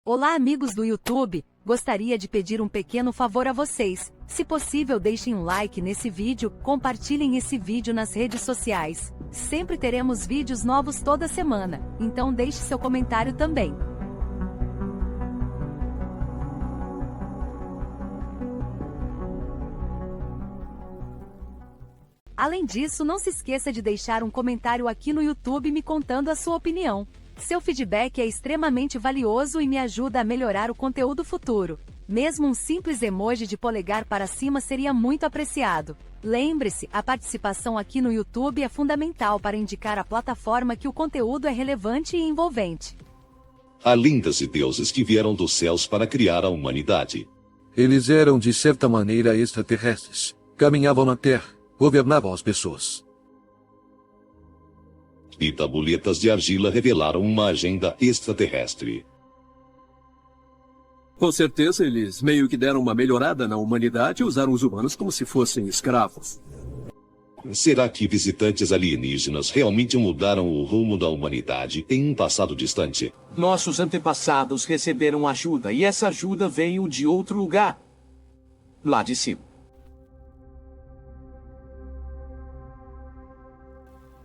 Olá, amigos do YouTube, gostaria de pedir um pequeno favor a vocês. Se possível, deixem um like nesse vídeo, compartilhem esse vídeo nas redes sociais. Sempre teremos vídeos novos toda semana, então deixe seu comentário também. Além disso, não se esqueça de deixar um comentário aqui no YouTube me contando a sua opinião. Seu feedback é extremamente valioso e me ajuda a melhorar o conteúdo futuro. Mesmo um simples emoji de polegar para cima seria muito apreciado. Lembre-se, a participação aqui no YouTube é fundamental para indicar à plataforma que o conteúdo é relevante e envolvente. Há lindas e deuses que vieram dos céus para criar a humanidade. Eles eram de certa maneira extraterrestres. Caminhavam na Terra, governavam as pessoas. E tabuletas de argila revelaram uma agenda extraterrestre. Com certeza, eles meio que deram uma melhorada na humanidade e usaram os humanos como se fossem escravos. Será que visitantes alienígenas realmente mudaram o rumo da humanidade em um passado distante? Nossos antepassados receberam ajuda e essa ajuda veio de outro lugar. Lá de cima.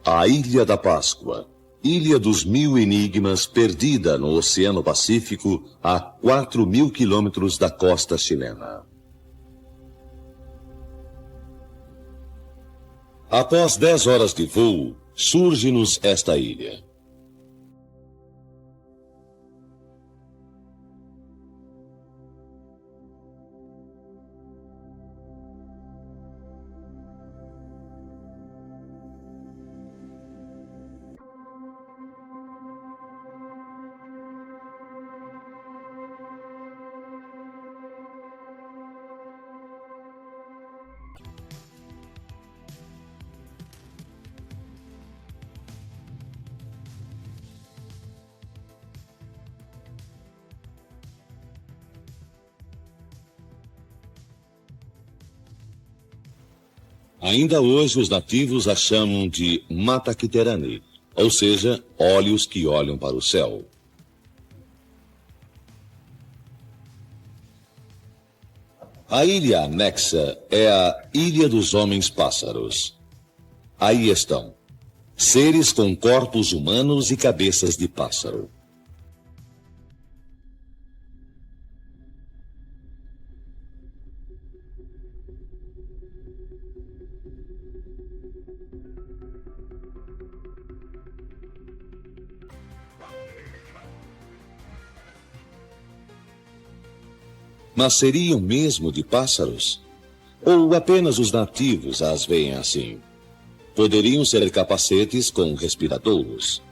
A Ilha da Páscoa, Ilha dos Mil Enigmas, perdida no Oceano Pacífico a 4.000 quilômetros da costa chilena. Após 10 horas de voo, surge-nos esta ilha. Ainda hoje os nativos a chamam de Mataquiterani, ou seja, olhos que olham para o céu. A ilha anexa é a Ilha dos Homens-Pássaros. Aí estão, seres com corpos humanos e cabeças de pássaro. Mas seriam mesmo de pássaros? Ou apenas os nativos as veem assim? Poderiam ser capacetes com respiradouros.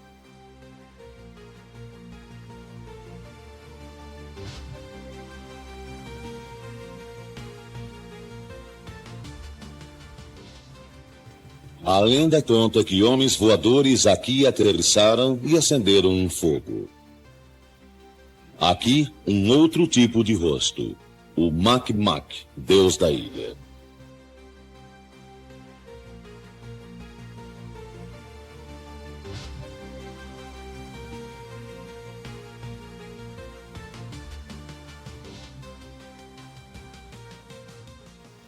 A lenda conta que homens voadores aqui aterrissaram e acenderam um fogo. Aqui, um outro tipo de rosto, o Mac-Mac, deus da ilha.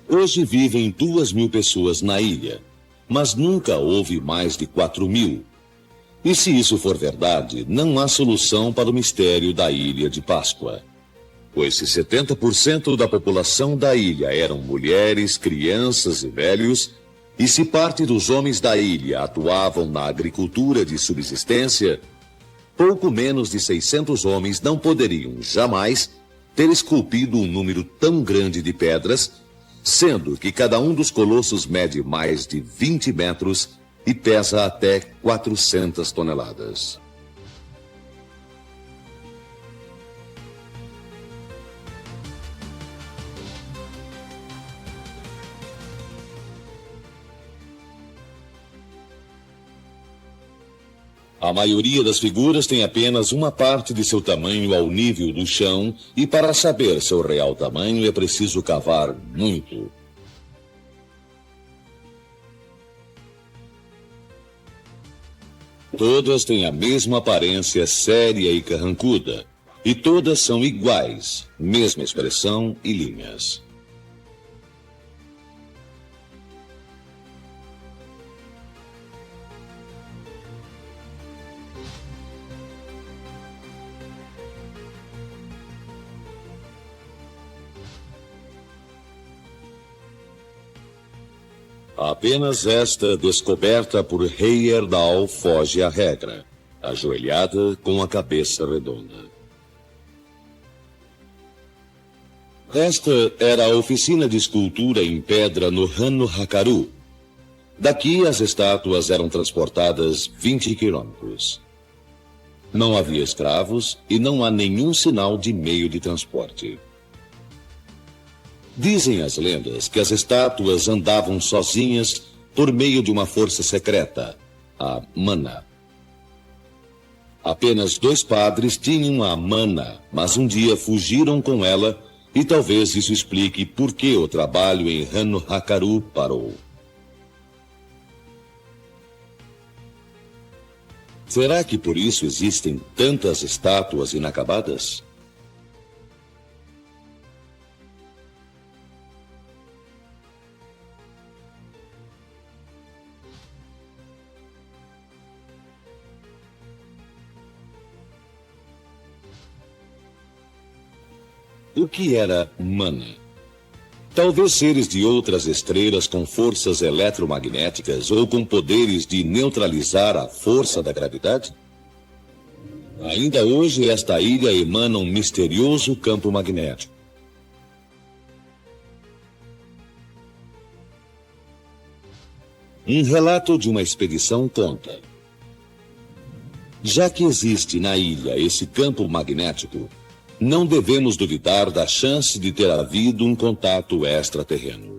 Hoje vivem 2.000 pessoas na ilha, mas nunca houve mais de 4.000. E se isso for verdade, não há solução para o mistério da Ilha de Páscoa. Pois se 70% da população da ilha eram mulheres, crianças e velhos, e se parte dos homens da ilha atuavam na agricultura de subsistência, pouco menos de 600 homens não poderiam jamais ter esculpido um número tão grande de pedras, sendo que cada um dos colossos mede mais de 20 metros e pesa até 400 toneladas. A maioria das figuras tem apenas uma parte de seu tamanho ao nível do chão, e para saber seu real tamanho é preciso cavar muito. Todas têm a mesma aparência séria e carrancuda, E todas são iguais, mesma expressão e linhas. Apenas esta descoberta por Heyerdahl foge à regra, ajoelhada com a cabeça redonda. Esta era a oficina de escultura em pedra no Hanno Hakaru. Daqui as estátuas eram transportadas 20 quilômetros. Não havia escravos e não há nenhum sinal de meio de transporte. Dizem as lendas que as estátuas andavam sozinhas por meio de uma força secreta, a mana. Apenas 2 padres tinham a mana, mas um dia fugiram com ela e talvez isso explique por que o trabalho em Hanno Hakaru parou. Será que por isso existem tantas estátuas inacabadas? O que era mana? Talvez seres de outras estrelas com forças eletromagnéticas ou com poderes de neutralizar a força da gravidade? Ainda hoje esta ilha emana um misterioso campo magnético. Um relato de uma expedição conta: já que existe na ilha esse campo magnético, não devemos duvidar da chance de ter havido um contato extraterreno.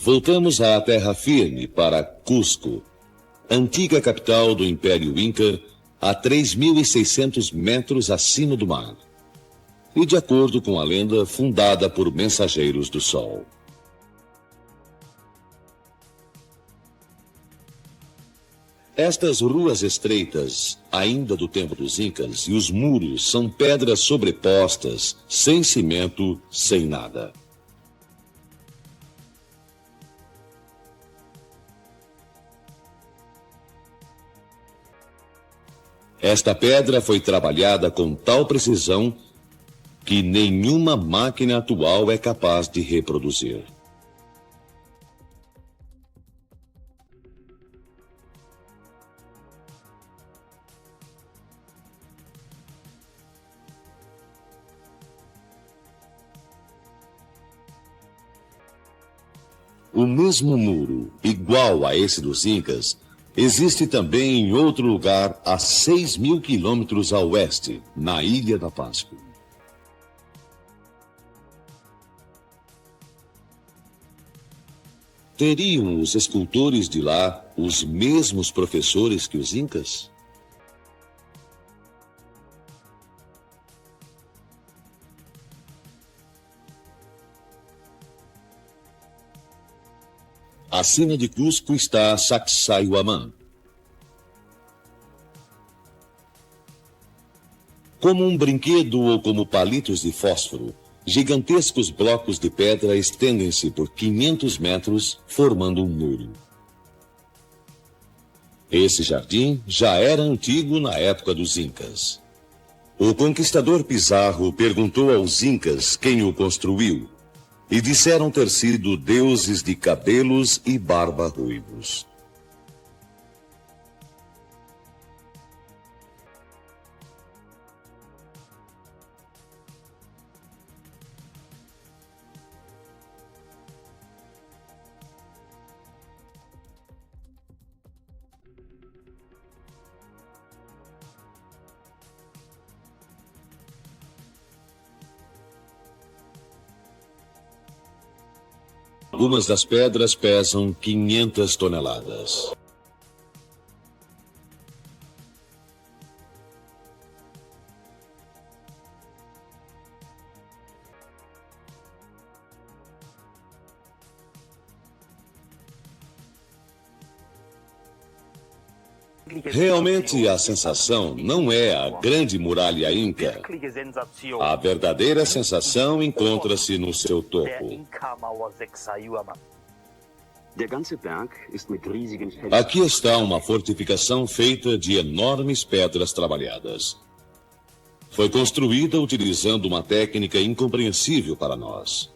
Voltamos à terra firme para Cusco, antiga capital do Império Inca, a 3.600 metros acima do mar. E, de acordo com a lenda, fundada por mensageiros do Sol. Estas ruas estreitas, ainda do tempo dos Incas, e os muros são pedras sobrepostas, sem cimento, sem nada. Esta pedra foi trabalhada com tal precisão que nenhuma máquina atual é capaz de reproduzir. O mesmo muro, igual a esse dos Incas, existe também em outro lugar a 6.000 quilômetros a oeste, na Ilha da Páscoa. Teriam os escultores de lá os mesmos professores que os Incas? Acima de Cusco está Sacsayhuamán. Como um brinquedo ou como palitos de fósforo, gigantescos blocos de pedra estendem-se por 500 metros, formando um muro. Esse jardim já era antigo na época dos Incas. O conquistador Pizarro perguntou aos Incas quem o construiu, e disseram ter sido deuses de cabelos e barba ruivos. Algumas das pedras pesam 500 toneladas. Realmente a sensação não é a grande muralha Inca. A verdadeira sensação encontra-se no seu topo. Aqui está uma fortificação feita de enormes pedras trabalhadas. Foi construída utilizando uma técnica incompreensível para nós.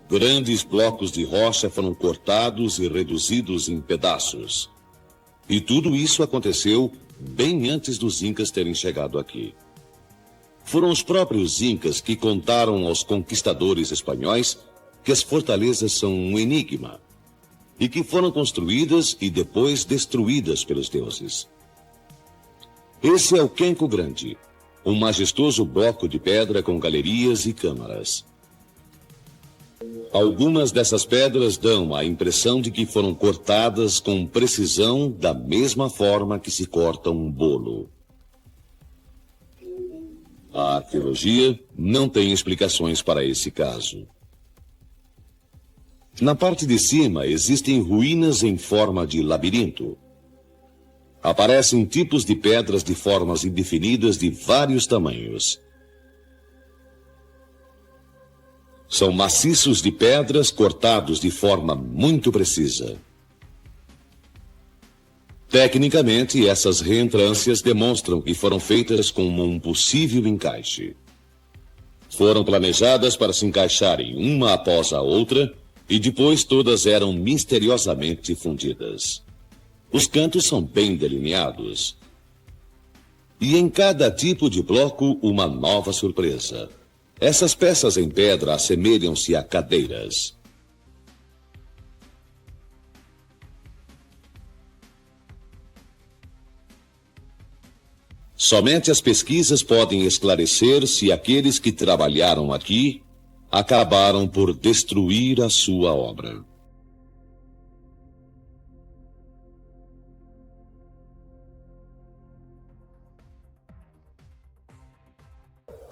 Grandes blocos de rocha foram cortados e reduzidos em pedaços. E tudo isso aconteceu bem antes dos Incas terem chegado aqui. Foram os próprios Incas que contaram aos conquistadores espanhóis que as fortalezas são um enigma e que foram construídas e depois destruídas pelos deuses. Esse é o Q'enco Grande, um majestoso bloco de pedra com galerias e câmaras. Algumas dessas pedras dão a impressão de que foram cortadas com precisão da mesma forma que se corta um bolo. A arqueologia não tem explicações para esse caso. Na parte de cima existem ruínas em forma de labirinto. Aparecem tipos de pedras de formas indefinidas de vários tamanhos. São maciços de pedras cortados de forma muito precisa. Tecnicamente, essas reentrâncias demonstram que foram feitas com um possível encaixe. Foram planejadas para se encaixarem uma após a outra e depois todas eram misteriosamente fundidas. Os cantos são bem delineados. E em cada tipo de bloco, uma nova surpresa. Essas peças em pedra assemelham-se a cadeiras. Somente as pesquisas podem esclarecer se aqueles que trabalharam aqui acabaram por destruir a sua obra.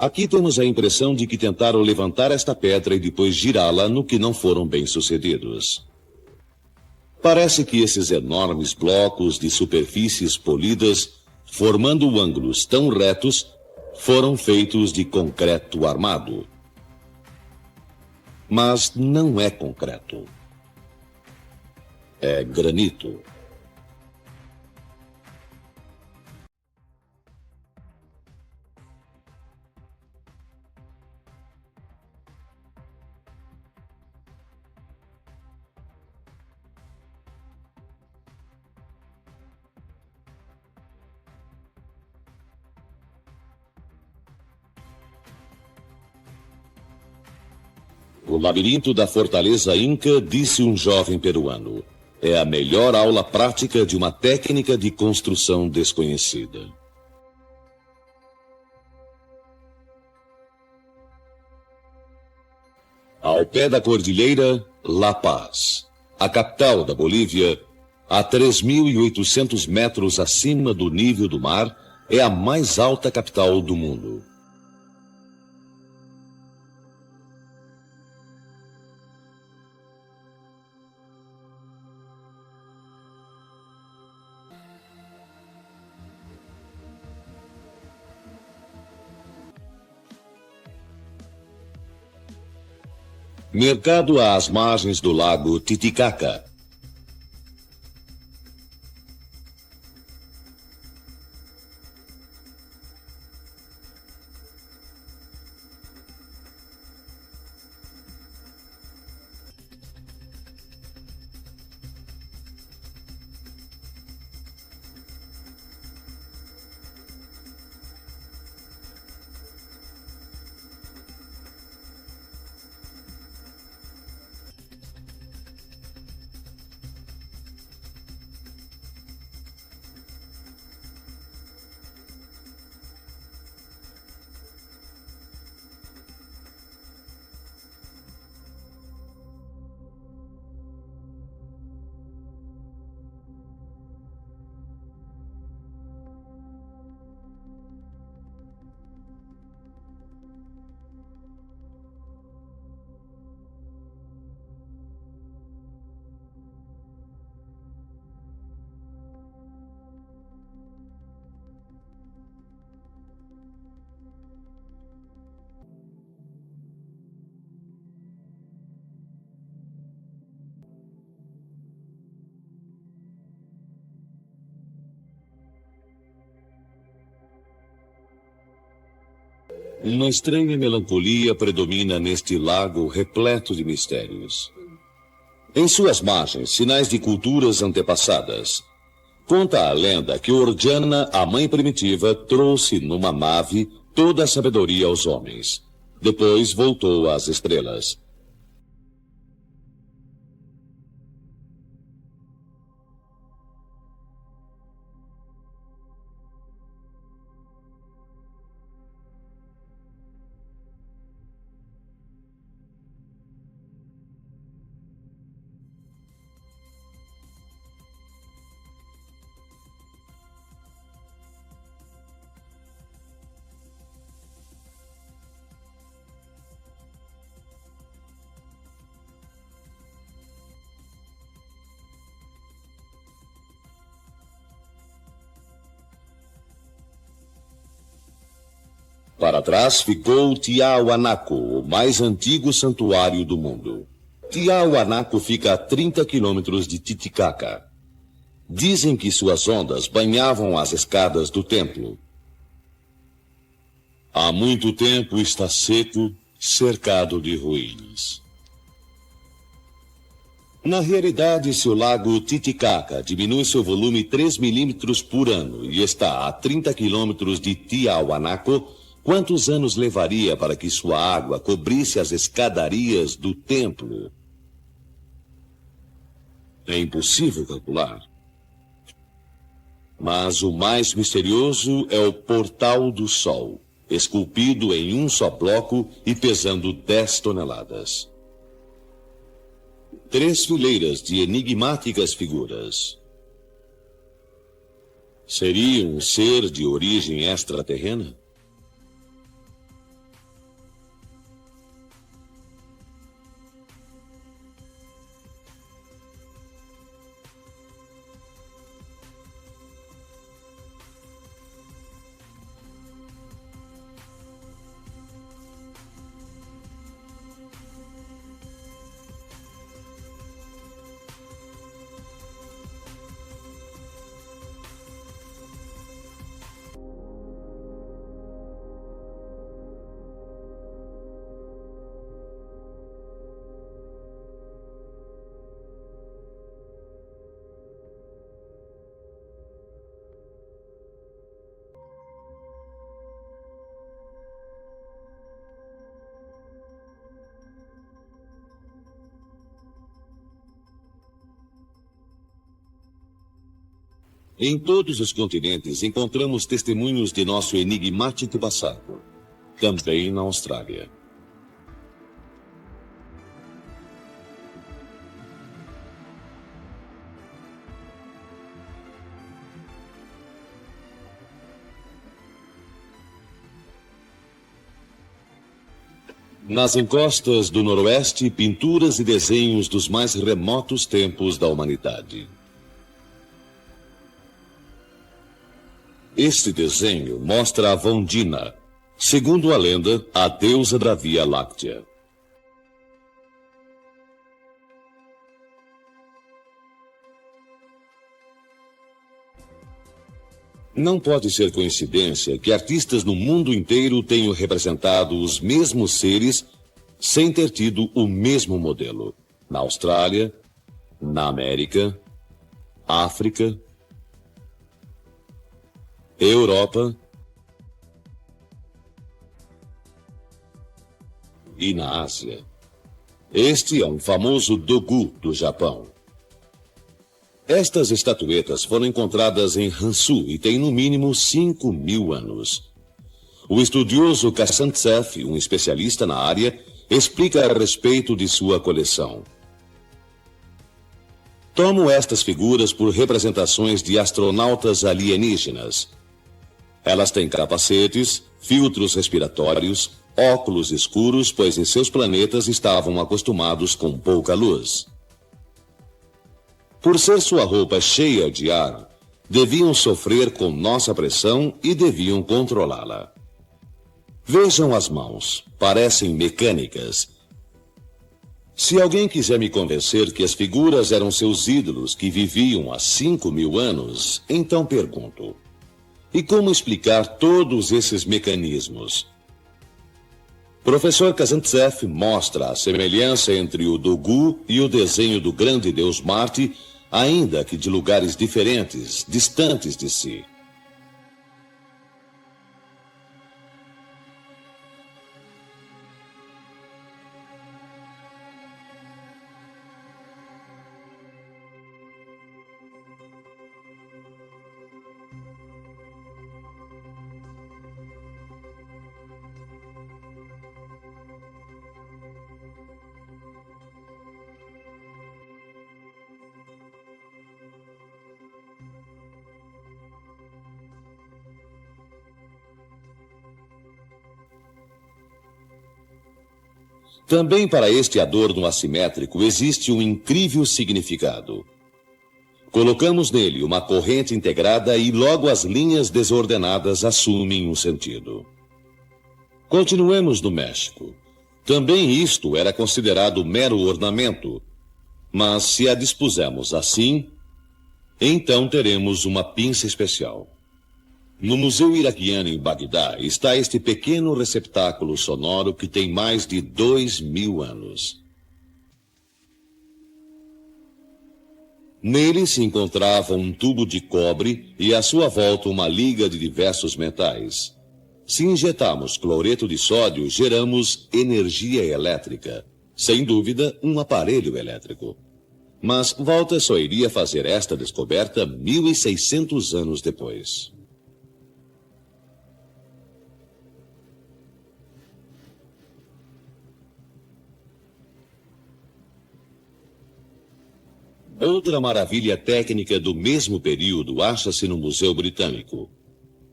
Aqui temos a impressão de que tentaram levantar esta pedra e depois girá-la, no que não foram bem-sucedidos. Parece que esses enormes blocos de superfícies polidas, formando ângulos tão retos, foram feitos de concreto armado. Mas não é concreto. É granito. O labirinto da fortaleza Inca, disse um jovem peruano, é a melhor aula prática de uma técnica de construção desconhecida. Ao pé da cordilheira, La Paz, a capital da Bolívia, a 3.800 metros acima do nível do mar, é a mais alta capital do mundo. Mercado às margens do lago Titicaca. Uma estranha melancolia predomina neste lago repleto de mistérios. Em suas margens, sinais de culturas antepassadas. Conta a lenda que Ordiana, a mãe primitiva, trouxe numa nave toda a sabedoria aos homens. Depois voltou às estrelas. Para trás ficou Tiahuanaco, o mais antigo santuário do mundo. Tiahuanaco fica a 30 quilômetros de Titicaca. Dizem que suas ondas banhavam as escadas do templo. Há muito tempo está seco, cercado de ruínas. Na realidade, se o lago Titicaca diminui seu volume 3 milímetros por ano e está a 30 quilômetros de Tiahuanaco, quantos anos levaria para que sua água cobrisse as escadarias do templo? É impossível calcular. Mas o mais misterioso é o Portal do Sol, esculpido em um só bloco e pesando 10 toneladas. 3 fileiras de enigmáticas figuras. Seria um ser de origem extraterrena? Em todos os continentes encontramos testemunhos de nosso enigmático passado. Também na Austrália. Nas encostas do Noroeste, pinturas e desenhos dos mais remotos tempos da humanidade. Este desenho mostra a Vondina, segundo a lenda, a deusa da Via Láctea. Não pode ser coincidência que artistas no mundo inteiro tenham representado os mesmos seres sem ter tido o mesmo modelo. Na Austrália, na América, África, Europa e na Ásia. Este é um famoso Dogu do Japão. Estas estatuetas foram encontradas em Hansu e têm no mínimo 5.000 anos. O estudioso Kazantsev, um especialista na área, explica a respeito de sua coleção. Tomo estas figuras por representações de astronautas alienígenas. Elas têm capacetes, filtros respiratórios, óculos escuros, pois em seus planetas estavam acostumados com pouca luz. Por ser sua roupa cheia de ar, deviam sofrer com nossa pressão e deviam controlá-la. Vejam as mãos, parecem mecânicas. Se alguém quiser me convencer que as figuras eram seus ídolos que viviam há 5.000 anos, então pergunto: e como explicar todos esses mecanismos? Professor Kazantsev mostra a semelhança entre o Dogu e o desenho do grande deus Marte, ainda que de lugares diferentes, distantes de si. Também para este adorno assimétrico existe um incrível significado. Colocamos nele uma corrente integrada e logo as linhas desordenadas assumem um sentido. Continuemos no México. Também isto era considerado mero ornamento, mas se a dispusermos assim, então teremos uma pinça especial. No Museu Iraquiano em Bagdá está este pequeno receptáculo sonoro que tem mais de 2.000 anos. Nele se encontrava um tubo de cobre e à sua volta uma liga de diversos metais. Se injetarmos cloreto de sódio, geramos energia elétrica. Sem dúvida, um aparelho elétrico. Mas Walter só iria fazer esta descoberta 1.600 anos depois. Outra maravilha técnica do mesmo período acha-se no Museu Britânico.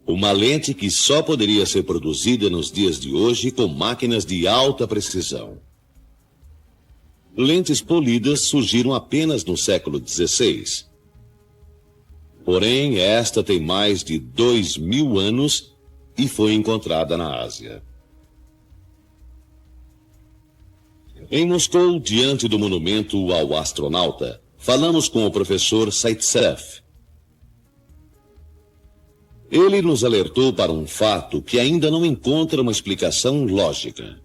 Uma lente que só poderia ser produzida nos dias de hoje com máquinas de alta precisão. Lentes polidas surgiram apenas no século XVI. Porém, esta tem mais de 2.000 anos e foi encontrada na Ásia. Em Moscou, diante do monumento ao astronauta, falamos com o professor Zaitsev. Ele nos alertou para um fato que ainda não encontra uma explicação lógica.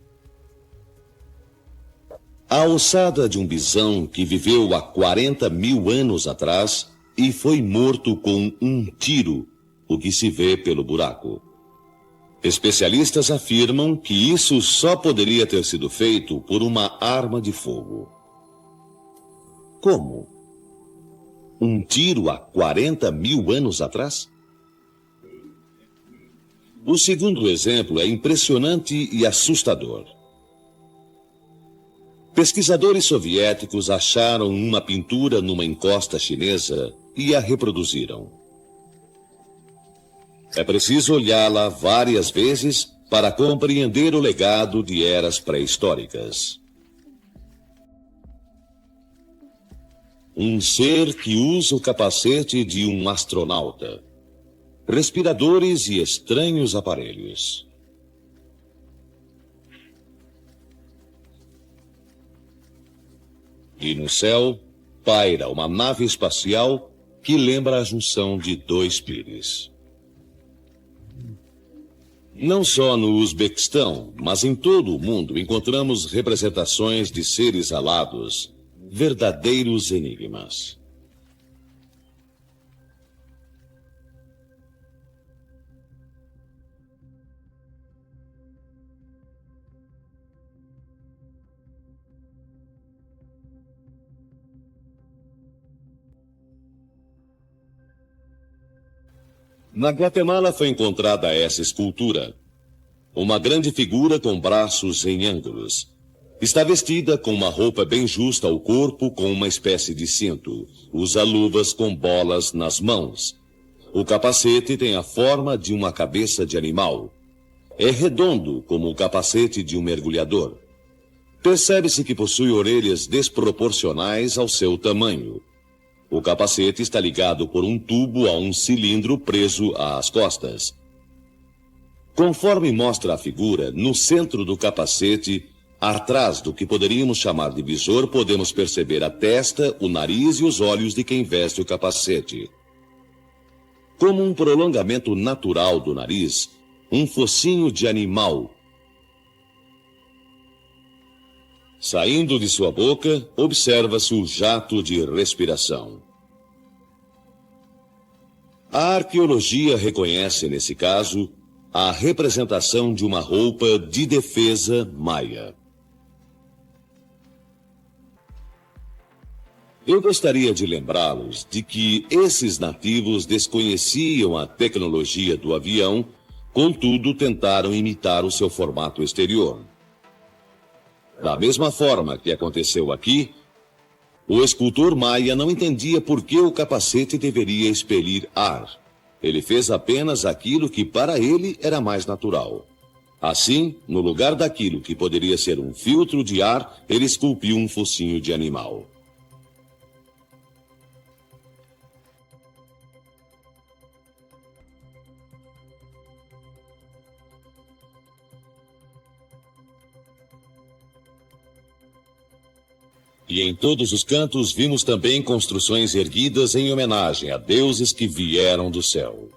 A ossada de um bisão que viveu há 40.000 anos atrás e foi morto com um tiro, o que se vê pelo buraco. Especialistas afirmam que isso só poderia ter sido feito por uma arma de fogo. Como? Um tiro há 40.000 anos atrás? O segundo exemplo é impressionante e assustador. Pesquisadores soviéticos acharam uma pintura numa encosta chinesa e a reproduziram. É preciso olhá-la várias vezes para compreender o legado de eras pré-históricas. Um ser que usa o capacete de um astronauta, respiradores e estranhos aparelhos. E no céu paira uma nave espacial que lembra a junção de dois pires. Não só no Uzbequistão, mas em todo o mundo encontramos representações de seres alados, verdadeiros enigmas. Na Guatemala foi encontrada essa escultura. Uma grande figura com braços em ângulos. Está vestida com uma roupa bem justa ao corpo, com uma espécie de cinto. Usa luvas com bolas nas mãos. O capacete tem a forma de uma cabeça de animal. É redondo, como o capacete de um mergulhador. Percebe-se que possui orelhas desproporcionais ao seu tamanho. O capacete está ligado por um tubo a um cilindro preso às costas. Conforme mostra a figura, no centro do capacete, atrás do que poderíamos chamar de visor, podemos perceber a testa, o nariz e os olhos de quem veste o capacete. Como um prolongamento natural do nariz, um focinho de animal. Saindo de sua boca, observa-se o jato de respiração. A arqueologia reconhece, nesse caso, a representação de uma roupa de defesa maia. Eu gostaria de lembrá-los de que esses nativos desconheciam a tecnologia do avião, contudo tentaram imitar o seu formato exterior. Da mesma forma que aconteceu aqui, o escultor maia não entendia por que o capacete deveria expelir ar. Ele fez apenas aquilo que para ele era mais natural. Assim, no lugar daquilo que poderia ser um filtro de ar, ele esculpiu um focinho de animal. E em todos os cantos vimos também construções erguidas em homenagem a deuses que vieram do céu.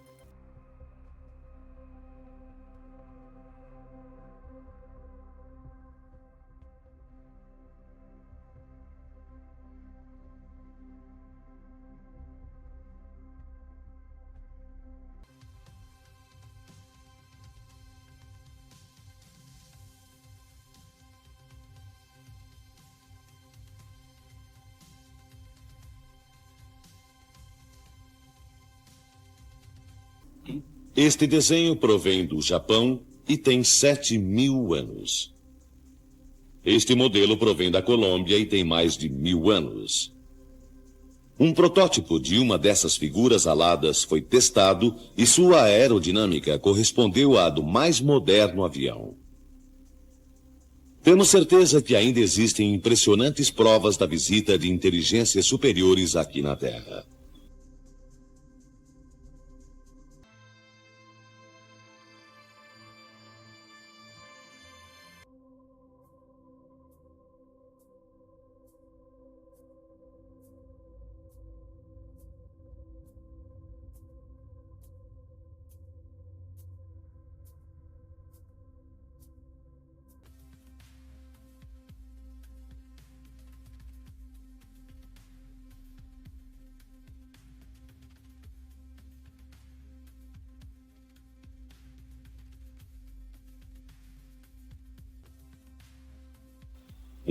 Este desenho provém do Japão e tem 7.000 anos. Este modelo provém da Colômbia e tem mais de 1.000 anos. Um protótipo de uma dessas figuras aladas foi testado e sua aerodinâmica correspondeu à do mais moderno avião. Temos certeza que ainda existem impressionantes provas da visita de inteligências superiores aqui na Terra.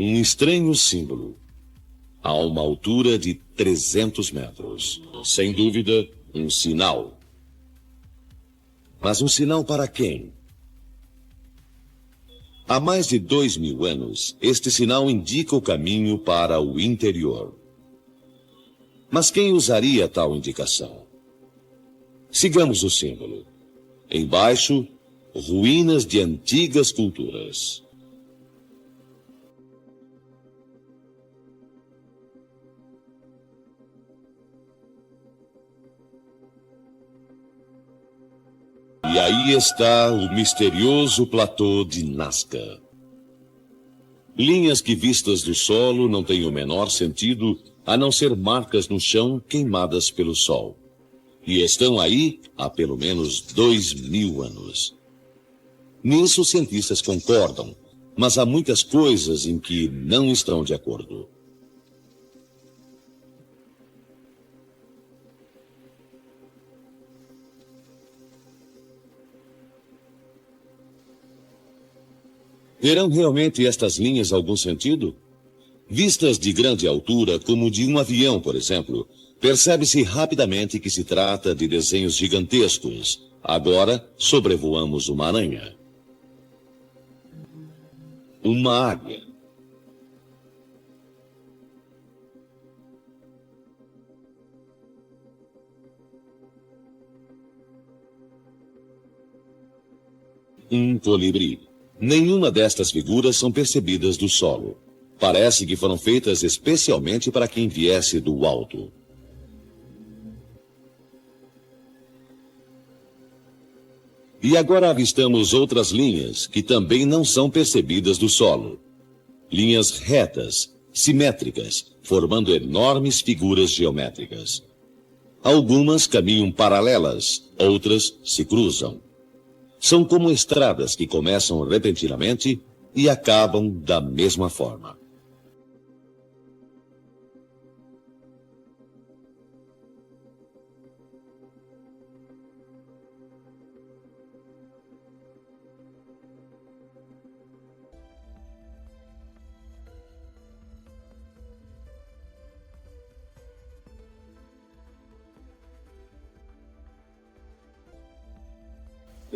Um estranho símbolo, a uma altura de 300 metros. Sem dúvida, um sinal. Mas um sinal para quem? Há mais de 2.000 anos, este sinal indica o caminho para o interior. Mas quem usaria tal indicação? Sigamos o símbolo. Embaixo, ruínas de antigas culturas. E aí está o misterioso platô de Nazca. Linhas que vistas do solo não têm o menor sentido, a não ser marcas no chão queimadas pelo sol. E estão aí há pelo menos 2.000 anos. Nisso os cientistas concordam, mas há muitas coisas em que não estão de acordo. Terão realmente estas linhas algum sentido? Vistas de grande altura, como de um avião, por exemplo, percebe-se rapidamente que se trata de desenhos gigantescos. Agora, sobrevoamos uma aranha. Uma águia. Um colibri. Nenhuma destas figuras são percebidas do solo. Parece que foram feitas especialmente para quem viesse do alto. E agora avistamos outras linhas que também não são percebidas do solo. Linhas retas, simétricas, formando enormes figuras geométricas. Algumas caminham paralelas, outras se cruzam. São como estradas que começam repentinamente e acabam da mesma forma.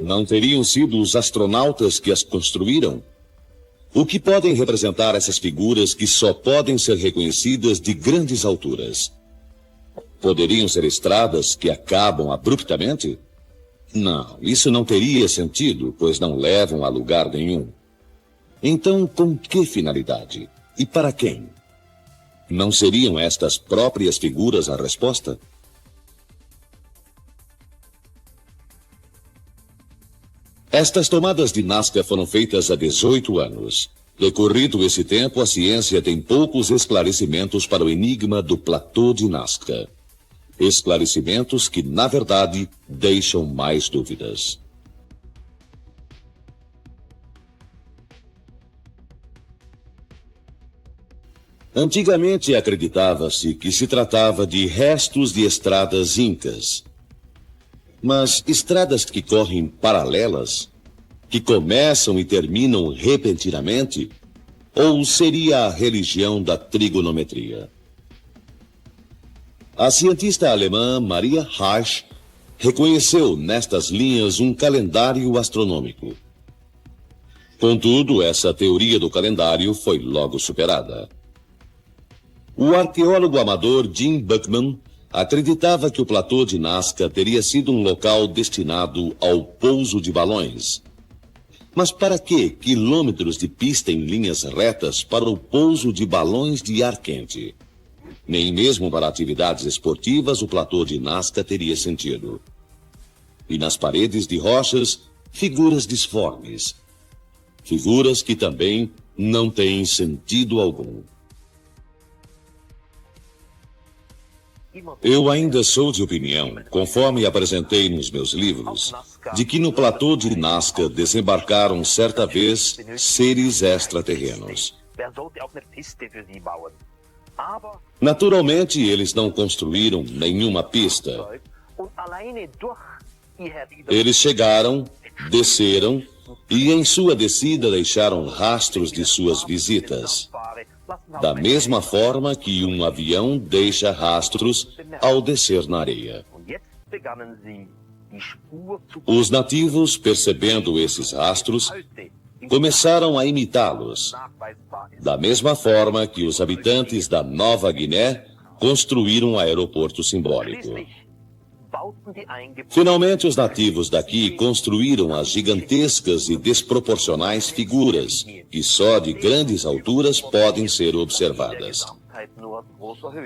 Não teriam sido os astronautas que as construíram? O que podem representar essas figuras que só podem ser reconhecidas de grandes alturas? Poderiam ser estradas que acabam abruptamente? Não, isso não teria sentido, pois não levam a lugar nenhum. Então, com que finalidade? E para quem? Não seriam estas próprias figuras a resposta? Estas tomadas de Nazca foram feitas há 18 anos. Decorrido esse tempo, a ciência tem poucos esclarecimentos para o enigma do platô de Nazca. Esclarecimentos que, na verdade, deixam mais dúvidas. Antigamente acreditava-se que se tratava de restos de estradas incas. Mas estradas que correm paralelas, que começam e terminam repentinamente, ou seria a religião da trigonometria? A cientista alemã Maria Harsch reconheceu nestas linhas um calendário astronômico. Contudo, essa teoria do calendário foi logo superada. O arqueólogo amador Jim Buckman acreditava que o platô de Nazca teria sido um local destinado ao pouso de balões. Mas para que quilômetros de pista em linhas retas para o pouso de balões de ar quente? Nem mesmo para atividades esportivas o platô de Nazca teria sentido. E nas paredes de rochas, figuras disformes. Figuras que também não têm sentido algum. Eu ainda sou de opinião, conforme apresentei nos meus livros, de que no platô de Nazca desembarcaram certa vez seres extraterrenos. Naturalmente, eles não construíram nenhuma pista. Eles chegaram, desceram e em sua descida deixaram rastros de suas visitas. Da mesma forma que um avião deixa rastros ao descer na areia. Os nativos, percebendo esses rastros, começaram a imitá-los. Da mesma forma que os habitantes da Nova Guiné construíram um aeroporto simbólico. Finalmente, os nativos daqui construíram as gigantescas e desproporcionais figuras que só de grandes alturas podem ser observadas.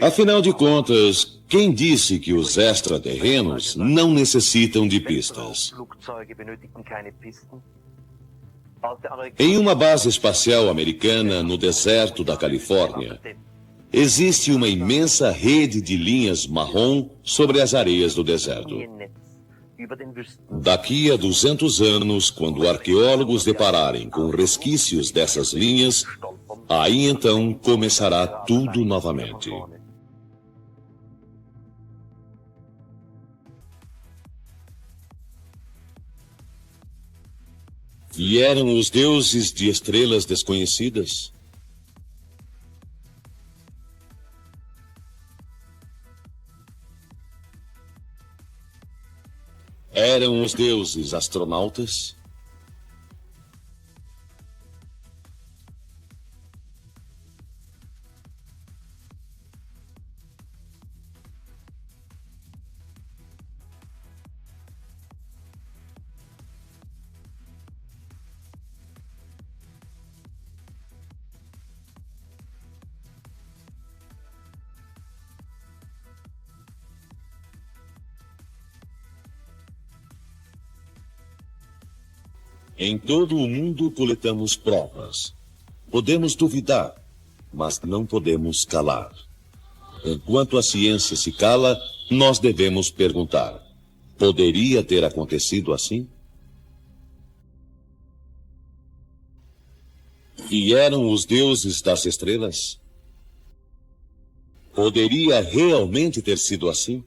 Afinal de contas, quem disse que os extraterrenos não necessitam de pistas? Em uma base espacial americana no deserto da Califórnia, existe uma imensa rede de linhas marrom sobre as areias do deserto. Daqui a 200 anos, quando arqueólogos depararem com resquícios dessas linhas, aí então começará tudo novamente. Vieram os deuses de estrelas desconhecidas? Eram os deuses astronautas? Em todo o mundo coletamos provas. Podemos duvidar, mas não podemos calar. Enquanto a ciência se cala, nós devemos perguntar: poderia ter acontecido assim? Vieram os deuses das estrelas? Poderia realmente ter sido assim?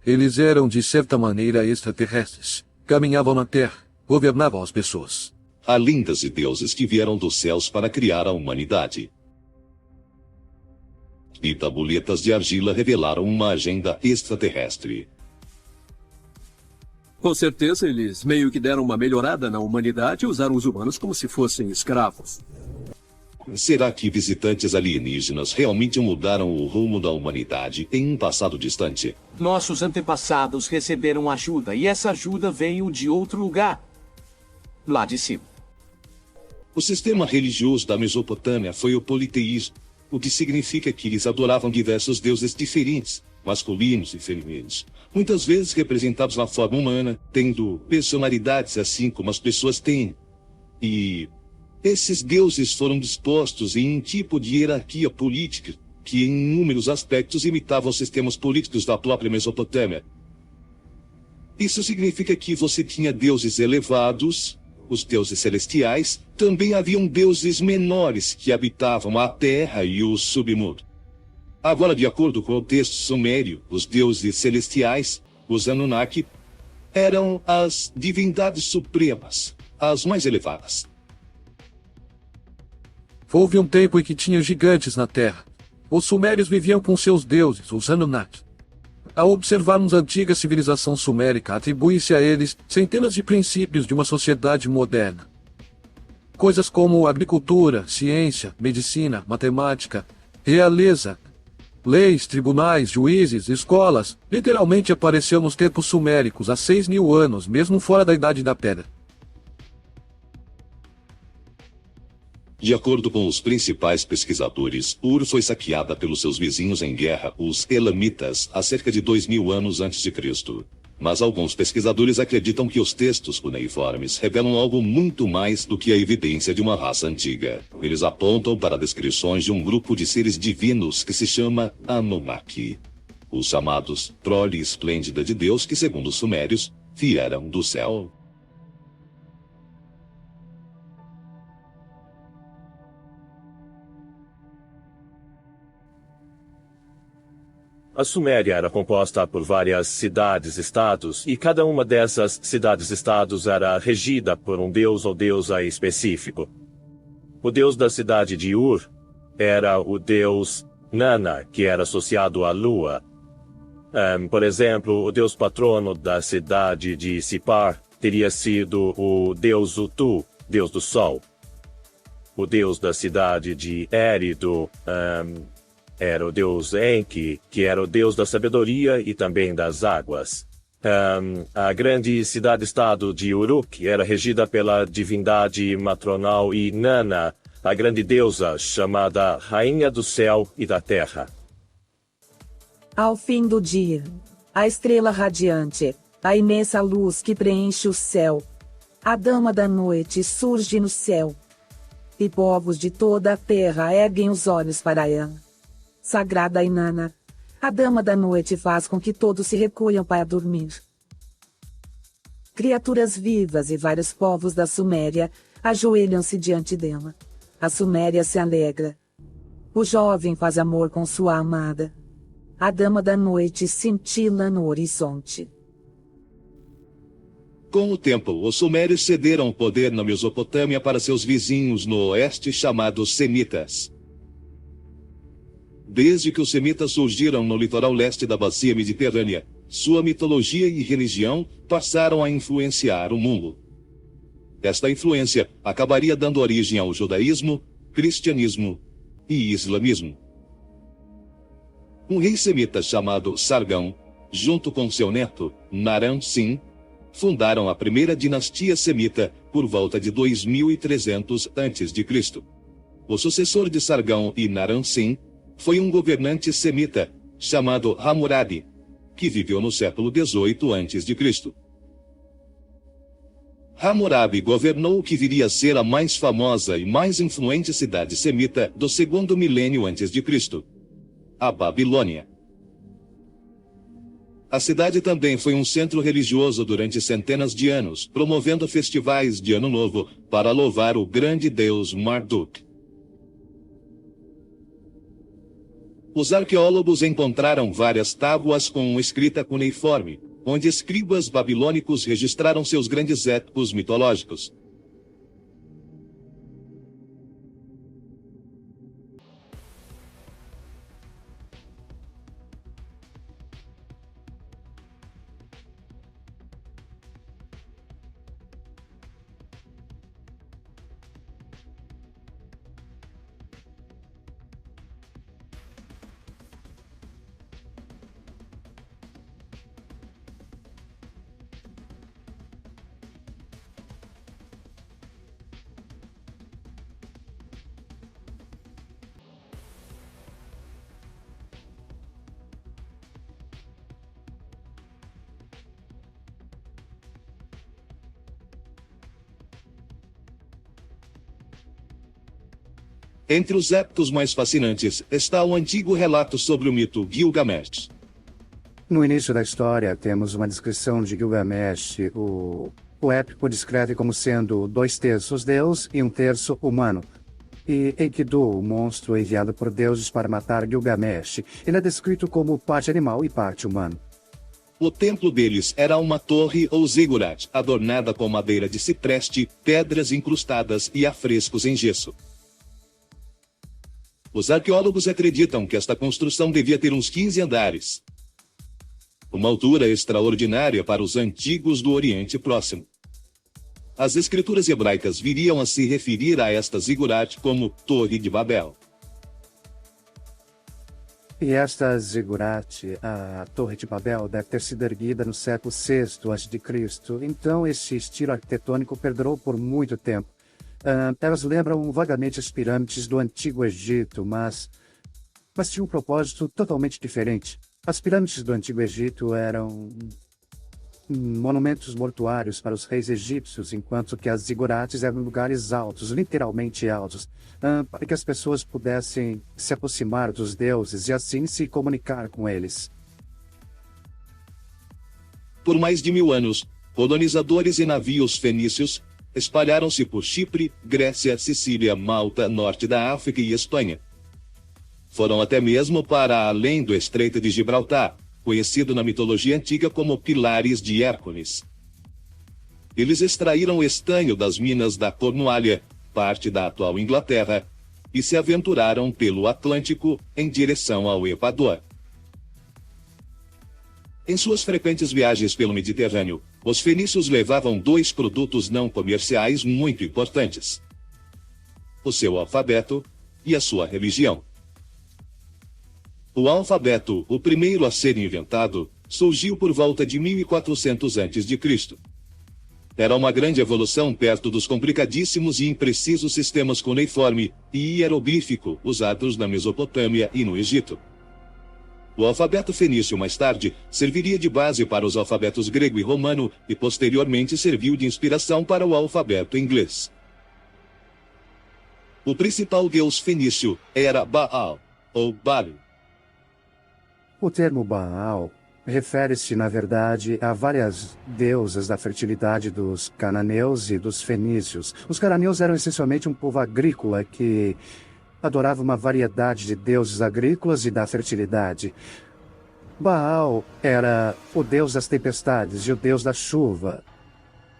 Eles eram de certa maneira extraterrestres. Caminhavam na Terra. Governavam as pessoas. Há lendas de deuses que vieram dos céus para criar a humanidade. E tabuletas de argila revelaram uma agenda extraterrestre. Com certeza, eles meio que deram uma melhorada na humanidade e usaram os humanos como se fossem escravos. Será que visitantes alienígenas realmente mudaram o rumo da humanidade em um passado distante? Nossos antepassados receberam ajuda e essa ajuda veio de outro lugar. Lá de cima. O sistema religioso da Mesopotâmia foi o politeísmo, o que significa que eles adoravam diversos deuses diferentes, masculinos e femininos, muitas vezes representados na forma humana, tendo personalidades assim como as pessoas têm. E esses deuses foram dispostos em um tipo de hierarquia política que em inúmeros aspectos imitava os sistemas políticos da própria Mesopotâmia. Isso significa que você tinha deuses elevados, os deuses celestiais, também haviam deuses menores que habitavam a terra e o submundo. Agora, de acordo com o texto sumério, os deuses celestiais, os Anunnaki, eram as divindades supremas, as mais elevadas. Houve um tempo em que tinha gigantes na Terra. Os sumérios viviam com seus deuses, os Anunnaki. Ao observarmos a antiga civilização sumérica, atribui-se a eles centenas de princípios de uma sociedade moderna. Coisas como agricultura, ciência, medicina, matemática, realeza, leis, tribunais, juízes, escolas, literalmente apareceu nos tempos suméricos há 6.000 anos, mesmo fora da Idade da Pedra. De acordo com os principais pesquisadores, Ur foi saqueada pelos seus vizinhos em guerra, os Elamitas, há cerca de 2.000 anos antes de Cristo. Mas alguns pesquisadores acreditam que os textos cuneiformes revelam algo muito mais do que a evidência de uma raça antiga. Eles apontam para descrições de um grupo de seres divinos que se chama Anunnaki, os chamados prole esplêndida de Deus que, segundo os sumérios, vieram do céu. A Suméria era composta por várias cidades-estados, e cada uma dessas cidades-estados era regida por um deus ou deusa específico. O deus da cidade de Ur era o deus Nana, que era associado à lua. Por exemplo, o deus patrono da cidade de Sipar teria sido o deus Utu, deus do sol. O deus da cidade de Érido era o deus Enki, que era o deus da sabedoria e também das águas. A grande cidade-estado de Uruk era regida pela divindade matronal Inanna, a grande deusa chamada Rainha do Céu e da Terra. Ao fim do dia, a estrela radiante, a imensa luz que preenche o céu, a dama da noite surge no céu. E povos de toda a terra erguem os olhos para ela. Sagrada Inanna, a dama da noite faz com que todos se recolham para dormir. Criaturas vivas e vários povos da Suméria ajoelham-se diante dela. A Suméria se alegra. O jovem faz amor com sua amada. A dama da noite cintila no horizonte. Com o tempo, os sumérios cederam o poder na Mesopotâmia para seus vizinhos no oeste chamados semitas. Desde que os semitas surgiram no litoral leste da bacia mediterrânea, sua mitologia e religião passaram a influenciar o mundo. Esta influência acabaria dando origem ao judaísmo, cristianismo e islamismo. Um rei semita chamado Sargão, junto com seu neto, Naram-Sin, fundaram a primeira dinastia semita por volta de 2300 a.C. O sucessor de Sargão e Naram-Sin foi um governante semita chamado Hammurabi, que viveu no século XVIII a.C. Hammurabi governou o que viria a ser a mais famosa e mais influente cidade semita do segundo milênio a.C., a Babilônia. A cidade também foi um centro religioso durante centenas de anos, promovendo festivais de Ano Novo para louvar o grande deus Marduk. Os arqueólogos encontraram várias tábuas com escrita cuneiforme, onde escribas babilônicos registraram seus grandes épicos mitológicos. Entre os épicos mais fascinantes está o antigo relato sobre o mito Gilgamesh. No início da história, temos uma descrição de Gilgamesh. O épico descreve como sendo 2/3 Deus e 1/3 humano. E Enkidu, o monstro enviado por deuses para matar Gilgamesh, ele é descrito como parte animal e parte humano. O templo deles era uma torre ou zigurat, adornada com madeira de cipreste, pedras incrustadas e afrescos em gesso. Os arqueólogos acreditam que esta construção devia ter uns 15 andares. Uma altura extraordinária para os antigos do Oriente Próximo. As escrituras hebraicas viriam a se referir a esta zigurat como Torre de Babel. E esta zigurat, a Torre de Babel, deve ter sido erguida no século VI a.C., então esse estilo arquitetônico perdurou por muito tempo. Elas lembram vagamente as pirâmides do Antigo Egito, mas tinham um propósito totalmente diferente. As pirâmides do Antigo Egito eram monumentos mortuários para os reis egípcios, enquanto que as zigurates eram lugares altos, literalmente altos, para que as pessoas pudessem se aproximar dos deuses e assim se comunicar com eles. Por mais de 1000 anos, colonizadores e navios fenícios espalharam-se por Chipre, Grécia, Sicília, Malta, norte da África e Espanha. Foram até mesmo para além do Estreito de Gibraltar, conhecido na mitologia antiga como Pilares de Hércules. Eles extraíram estanho das minas da Cornualha, parte da atual Inglaterra, e se aventuraram pelo Atlântico em direção ao Equador. Em suas frequentes viagens pelo Mediterrâneo, os fenícios levavam 2 produtos não comerciais muito importantes: o seu alfabeto e a sua religião. O alfabeto, o primeiro a ser inventado, surgiu por volta de 1400 a.C. Era uma grande evolução perto dos complicadíssimos e imprecisos sistemas cuneiforme e hieroglífico usados na Mesopotâmia e no Egito. O alfabeto fenício, mais tarde, serviria de base para os alfabetos grego e romano e posteriormente serviu de inspiração para o alfabeto inglês. O principal deus fenício era Baal, ou Bali. O termo Baal refere-se, na verdade, a várias deusas da fertilidade dos cananeus e dos fenícios. Os cananeus eram essencialmente um povo agrícola que adorava uma variedade de deuses agrícolas e da fertilidade. Baal era o deus das tempestades e o deus da chuva.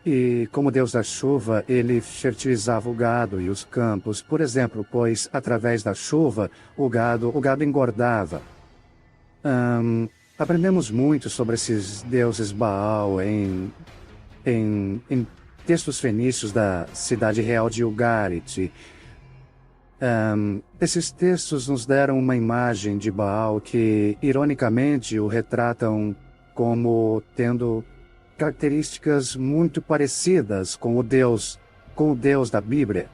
E, como deus da chuva, ele fertilizava o gado e os campos, por exemplo, pois, através da chuva, o gado engordava. Aprendemos muito sobre esses deuses Baal em textos fenícios da cidade real de Ugarit. Esses textos nos deram uma imagem de Baal que, ironicamente, o retratam como tendo características muito parecidas com o Deus da Bíblia.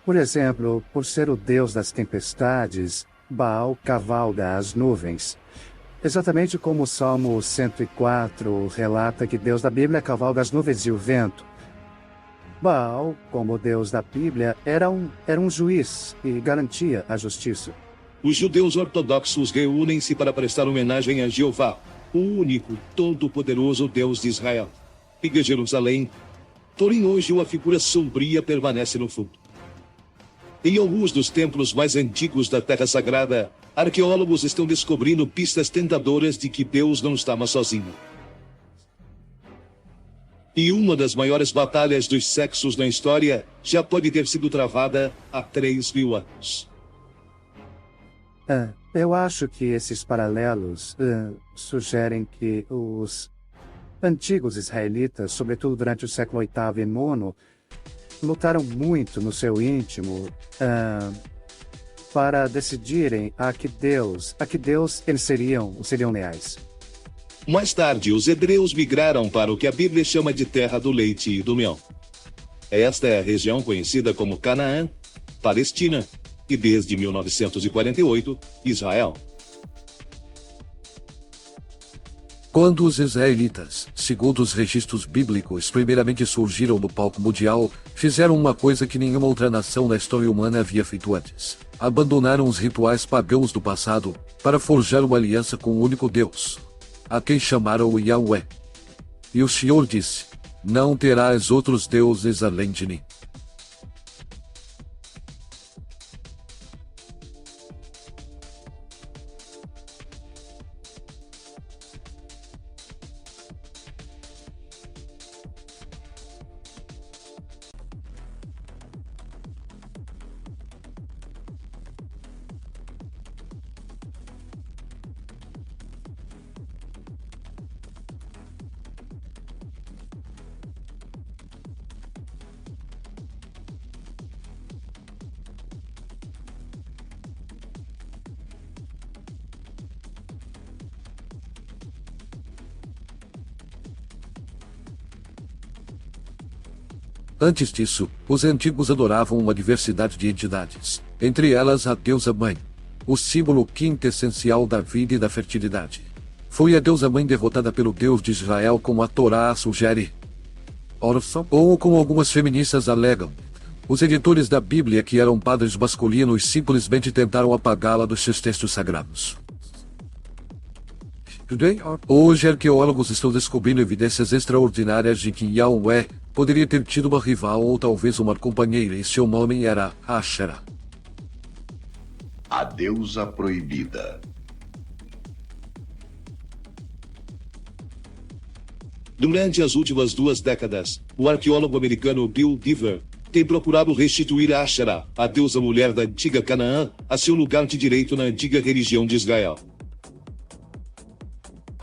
Por exemplo, por ser o Deus das tempestades, Baal cavalga as nuvens. Exatamente como o Salmo 104 relata que Deus da Bíblia cavalga as nuvens e o vento. Baal, como Deus da Bíblia, era um juiz e garantia a justiça. Os judeus ortodoxos reúnem-se para prestar homenagem a Jeová, o único, todo-poderoso Deus de Israel. Fica Jerusalém, porém hoje uma figura sombria permanece no fundo. Em alguns dos templos mais antigos da Terra Sagrada, arqueólogos estão descobrindo pistas tentadoras de que Deus não estava sozinho. E uma das maiores batalhas dos sexos na história já pode ter sido travada há 3.000 anos. Eu acho que esses paralelos sugerem que os antigos israelitas, sobretudo durante o século VIII e IX, lutaram muito no seu íntimo para decidirem a que Deus eles seriam leais. Mais tarde, os hebreus migraram para o que a Bíblia chama de terra do leite e do mel. Esta é a região conhecida como Canaã, Palestina e, desde 1948, Israel. Quando os israelitas, segundo os registros bíblicos, primeiramente surgiram no palco mundial, fizeram uma coisa que nenhuma outra nação na história humana havia feito antes. Abandonaram os rituais pagãos do passado para forjar uma aliança com o único Deus, a quem chamaram Yahweh. E o Senhor disse: não terás outros deuses além de mim. Antes disso, os antigos adoravam uma diversidade de entidades, entre elas a deusa mãe, o símbolo quintessencial da vida e da fertilidade. Foi a deusa mãe derrotada pelo Deus de Israel, como a Torá sugere. Ou como algumas feministas alegam, os editores da Bíblia, que eram padres masculinos, simplesmente tentaram apagá-la dos seus textos sagrados. Hoje, arqueólogos estão descobrindo evidências extraordinárias de que Yahweh poderia ter tido uma rival ou talvez uma companheira, e seu nome era Asherah. A deusa proibida. Durante as últimas 2 décadas, o arqueólogo americano Bill Dever tem procurado restituir Asherah, a deusa mulher da antiga Canaã, a seu lugar de direito na antiga religião de Israel.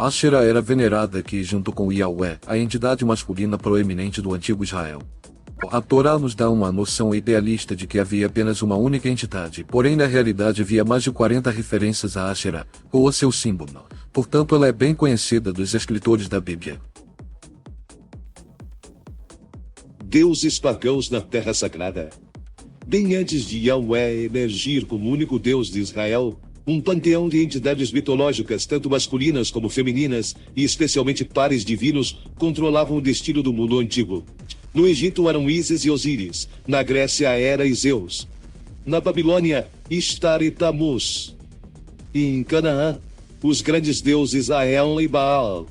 Asherah era venerada aqui junto com Yahweh, a entidade masculina proeminente do antigo Israel. A Torá nos dá uma noção idealista de que havia apenas uma única entidade, porém na realidade havia mais de 40 referências a Asherah, ou a seu símbolo. Portanto, ela é bem conhecida dos escritores da Bíblia. Deuses pagãos na Terra Sagrada. Bem antes de Yahweh emergir como único Deus de Israel, um panteão de entidades mitológicas, tanto masculinas como femininas, e especialmente pares divinos, controlavam o destino do mundo antigo. No Egito eram Ísis e Osíris, na Grécia Hera e Zeus, na Babilônia Ishtar e Tamuz, e em Canaã, os grandes deuses Ael e Baal,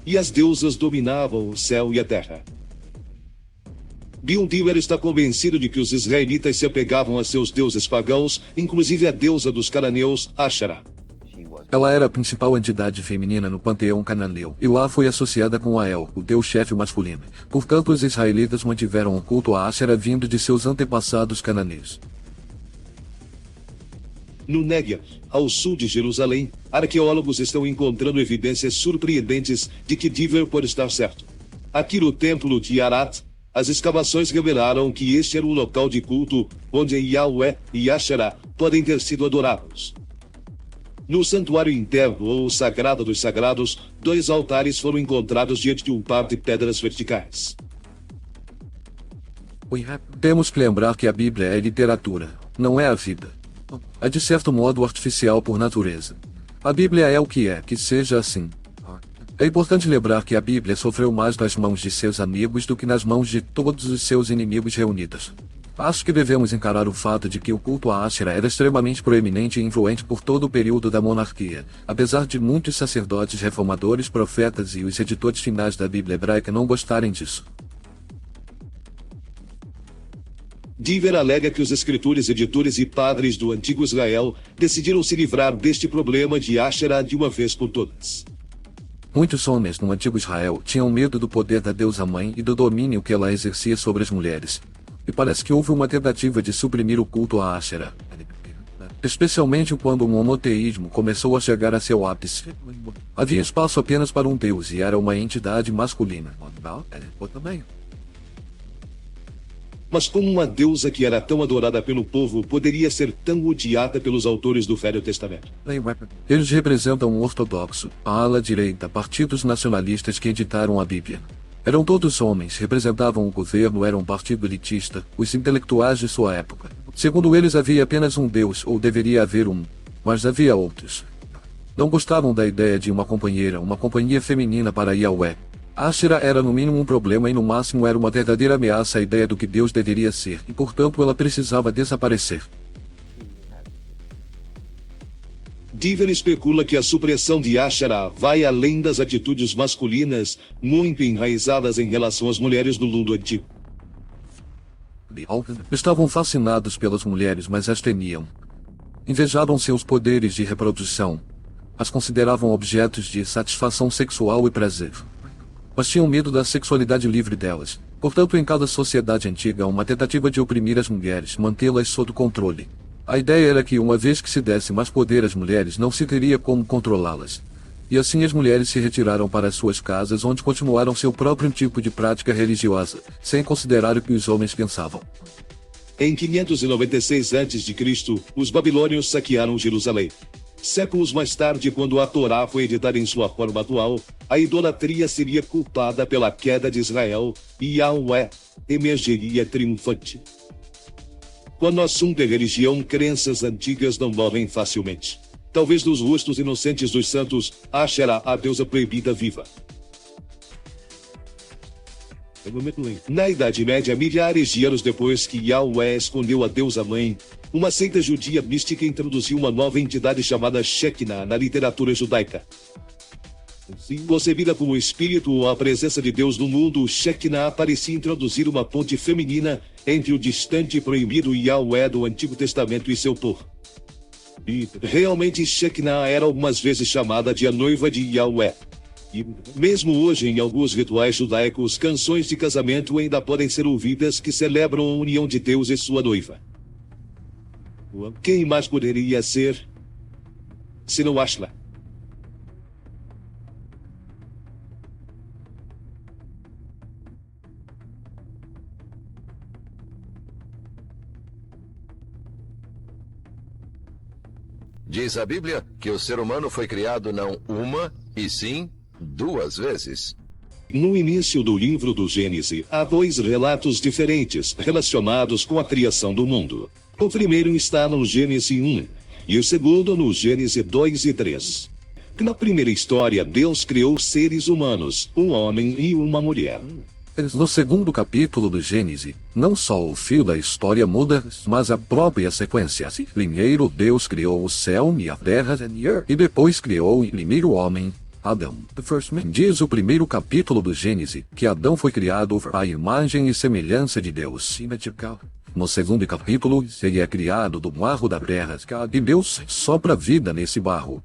e as deusas dominavam o céu e a terra. Bill Dever está convencido de que os israelitas se apegavam a seus deuses pagãos, inclusive a deusa dos cananeus, Asherah. Ela era a principal entidade feminina no panteão cananeu, e lá foi associada com Ael, o deus-chefe masculino. Portanto, os israelitas mantiveram um culto a Asherah vindo de seus antepassados cananeus. No Néguia, ao sul de Jerusalém, arqueólogos estão encontrando evidências surpreendentes de que Dever pode estar certo. Aqui no templo de Arat, as escavações revelaram que este era o local de culto onde Yahweh e Asherah podem ter sido adorados. No santuário interno, ou sagrado dos sagrados, 2 altares foram encontrados diante de um par de pedras verticais. Temos que lembrar que a Bíblia é literatura, não é a vida. É de certo modo artificial por natureza. A Bíblia é o que é, que seja assim. É importante lembrar que a Bíblia sofreu mais nas mãos de seus amigos do que nas mãos de todos os seus inimigos reunidos. Acho que devemos encarar o fato de que o culto a Asherah era extremamente proeminente e influente por todo o período da monarquia, apesar de muitos sacerdotes reformadores, profetas e os editores finais da Bíblia hebraica não gostarem disso. Dever alega que os escritores, editores e padres do antigo Israel decidiram se livrar deste problema de Asherah de uma vez por todas. Muitos homens no antigo Israel tinham medo do poder da deusa mãe e do domínio que ela exercia sobre as mulheres. E parece que houve uma tentativa de suprimir o culto a Asherah, especialmente quando o monoteísmo começou a chegar a seu ápice. Havia espaço apenas para um deus e era uma entidade masculina. Mas como uma deusa que era tão adorada pelo povo poderia ser tão odiada pelos autores do Velho Testamento? Eles representam o ortodoxo, a ala direita, partidos nacionalistas que editaram a Bíblia. Eram todos homens, representavam o governo, eram um partido elitista, os intelectuais de sua época. Segundo eles, havia apenas um Deus, ou deveria haver um, mas havia outros. Não gostavam da ideia de uma companhia feminina para Yahweh. Asherah era no mínimo um problema e no máximo era uma verdadeira ameaça à ideia do que Deus deveria ser, e portanto ela precisava desaparecer. Dever especula que a supressão de Asherah vai além das atitudes masculinas, muito enraizadas em relação às mulheres do mundo antigo. Estavam fascinados pelas mulheres, mas as temiam. Invejavam seus poderes de reprodução. As consideravam objetos de satisfação sexual e prazer. Mas tinham medo da sexualidade livre delas. Portanto, em cada sociedade antiga há uma tentativa de oprimir as mulheres, mantê-las sob controle. A ideia era que, uma vez que se desse mais poder às mulheres, não se teria como controlá-las. E assim as mulheres se retiraram para suas casas, onde continuaram seu próprio tipo de prática religiosa, sem considerar o que os homens pensavam. Em 596 a.C., os babilônios saquearam Jerusalém. Séculos mais tarde, quando a Torá foi editada em sua forma atual, a idolatria seria culpada pela queda de Israel e Yahweh emergeria triunfante. Quando o assunto é religião, crenças antigas não morrem facilmente. Talvez dos rostos inocentes dos santos, Asherah, a deusa proibida viva. Na Idade Média, milhares de anos depois que Yahweh escondeu a deusa mãe, uma seita judia mística introduziu uma nova entidade chamada Shekinah na literatura judaica. Concebida como espírito ou a presença de Deus no mundo, Shekinah parecia introduzir uma ponte feminina entre o distante e proibido Yahweh do Antigo Testamento e seu povo. E realmente Shekinah era algumas vezes chamada de a noiva de Yahweh. E mesmo hoje, em alguns rituais judaicos, canções de casamento ainda podem ser ouvidas que celebram a união de Deus e sua noiva. Quem mais poderia ser senão Asherah? Diz a Bíblia que o ser humano foi criado não uma, e sim 2 vezes. No início do livro do Gênesis, há 2 relatos diferentes relacionados com a criação do mundo. O primeiro está no Gênesis 1, e o segundo no Gênesis 2 e 3. Na primeira história, Deus criou seres humanos, um homem e uma mulher. No segundo capítulo do Gênesis, não só o fio da história muda, mas a própria sequência. Primeiro Deus criou o céu e a terra, e depois criou o primeiro homem, Adão. Diz o primeiro capítulo do Gênesis que Adão foi criado à imagem e semelhança de Deus. No segundo capítulo, ele é criado do barro da terra, e Deus sopra vida nesse barro.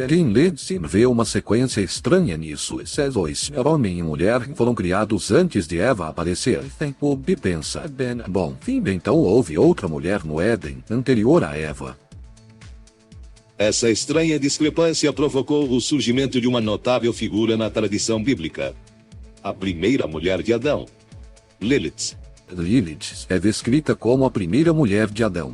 Quem lê vê uma sequência estranha nisso. Dois, homem e mulher, foram criados antes de Eva aparecer. O B pensa, bom, então houve outra mulher no Éden, anterior a Eva. Essa estranha discrepância provocou o surgimento de uma notável figura na tradição bíblica. A primeira mulher de Adão, Lilith. Lilith é descrita como a primeira mulher de Adão.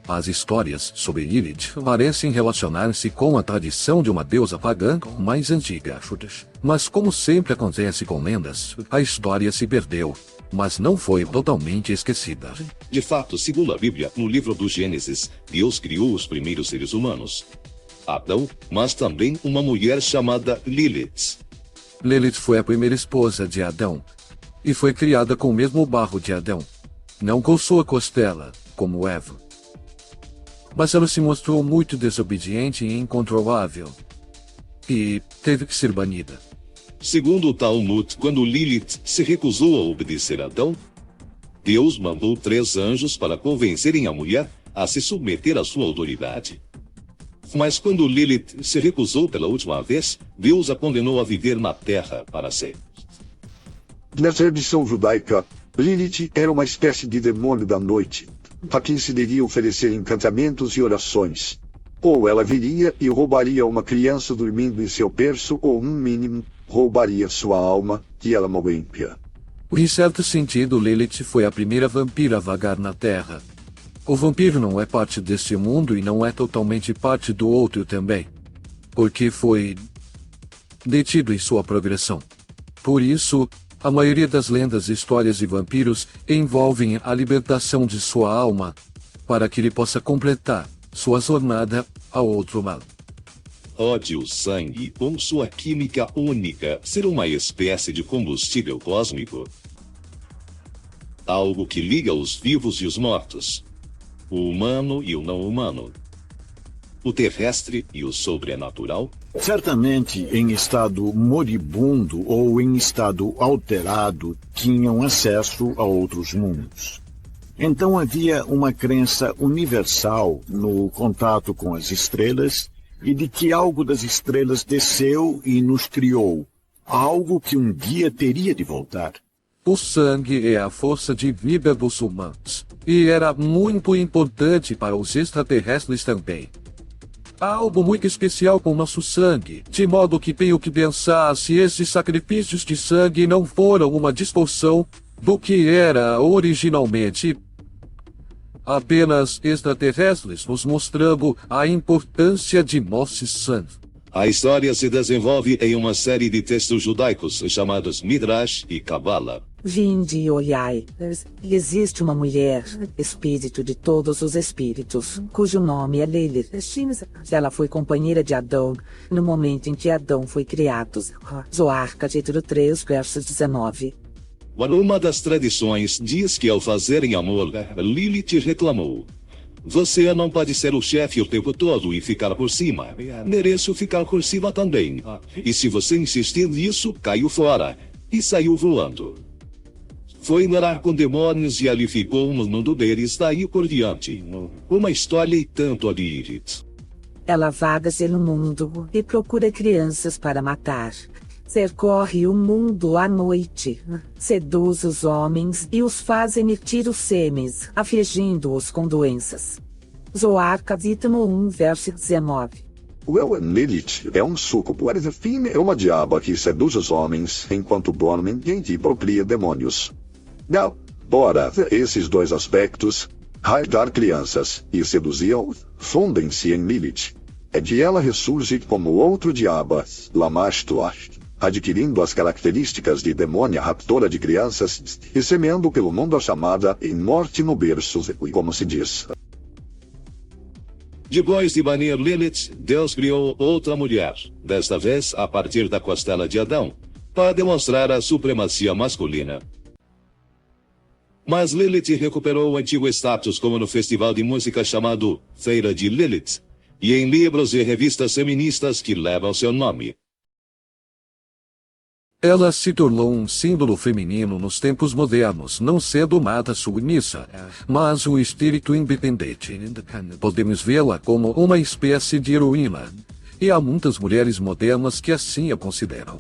As histórias sobre Lilith parecem relacionar-se com a tradição de uma deusa pagã mais antiga. Mas como sempre acontece com lendas, a história se perdeu, mas não foi totalmente esquecida. De fato, segundo a Bíblia, no livro do Gênesis, Deus criou os primeiros seres humanos, Adão, mas também uma mulher chamada Lilith. Lilith foi a primeira esposa de Adão, e foi criada com o mesmo barro de Adão, não com sua costela, como Eva. Mas ela se mostrou muito desobediente e incontrolável, e teve que ser banida. Segundo o Talmud, quando Lilith se recusou a obedecer a Adão, Deus mandou 3 anjos para convencerem a mulher a se submeter à sua autoridade. Mas quando Lilith se recusou pela última vez, Deus a condenou a viver na terra para sempre. Na tradição judaica, Lilith era uma espécie de demônio da noite, a quem se devia oferecer encantamentos e orações. Ou ela viria e roubaria uma criança dormindo em seu berço, ou, no mínimo, roubaria sua alma, e ela morreria. Em certo sentido, Lilith foi a primeira vampira a vagar na Terra. O vampiro não é parte deste mundo e não é totalmente parte do outro também, porque foi detido em sua progressão. Por isso, a maioria das lendas e histórias de vampiros envolvem a libertação de sua alma, para que ele possa completar sua jornada ao outro lado. Ódio, sangue, com sua química única, ser uma espécie de combustível cósmico. Algo que liga os vivos e os mortos. O humano e o não humano. O terrestre e o sobrenatural. Certamente, em estado moribundo ou em estado alterado, tinham acesso a outros mundos. Então havia uma crença universal no contato com as estrelas e de que algo das estrelas desceu e nos criou, algo que um dia teria de voltar. O sangue é a força de vida dos humanos, e era muito importante para os extraterrestres também. Há algo muito especial com nosso sangue, de modo que tenho que pensar se esses sacrifícios de sangue não foram uma distorção do que era originalmente apenas extraterrestres nos mostrando a importância de nosso sangue. A história se desenvolve em uma série de textos judaicos chamados Midrash e Kabbalah. Vinde e olhai. Existe uma mulher, espírito de todos os espíritos, cujo nome é Lilith. Ela foi companheira de Adão, no momento em que Adão foi criado. Zoar, capítulo 3, verso 19. Uma das tradições diz que ao fazerem amor, Lilith reclamou: você não pode ser o chefe o tempo todo e ficar por cima. Mereço ficar por cima também. E se você insistir nisso, caiu fora. E saiu voando. Foi morar com demônios e ali ficou no mundo deles daí por diante. Uma história e tanto a Lilith. Ela vaga pelo mundo e procura crianças para matar. Percorre o mundo à noite, seduz os homens e os faz emitir os sêmens, afligindo-os com doenças. Zoar capítulo 1, verso 19. Lilith é um súcubo, é uma diaba que seduz os homens enquanto dormem e impropria demônios. Não, ora, esses dois aspectos, raptar crianças e seduzi-o, fundem-se em Lilith. É de ela ressurge como outro diaba, Lamashtuah, adquirindo as características de demônia raptora de crianças e semeando pelo mundo a chamada em morte no berço, como se diz. Depois de banir Lilith, Deus criou outra mulher, desta vez a partir da costela de Adão, para demonstrar a supremacia masculina. Mas Lilith recuperou o antigo status como no festival de música chamado Feira de Lilith, e em livros e revistas feministas que levam seu nome. Ela se tornou um símbolo feminino nos tempos modernos, não sendo mata submissa, mas um espírito independente. Podemos vê-la como uma espécie de heroína, e há muitas mulheres modernas que assim a consideram.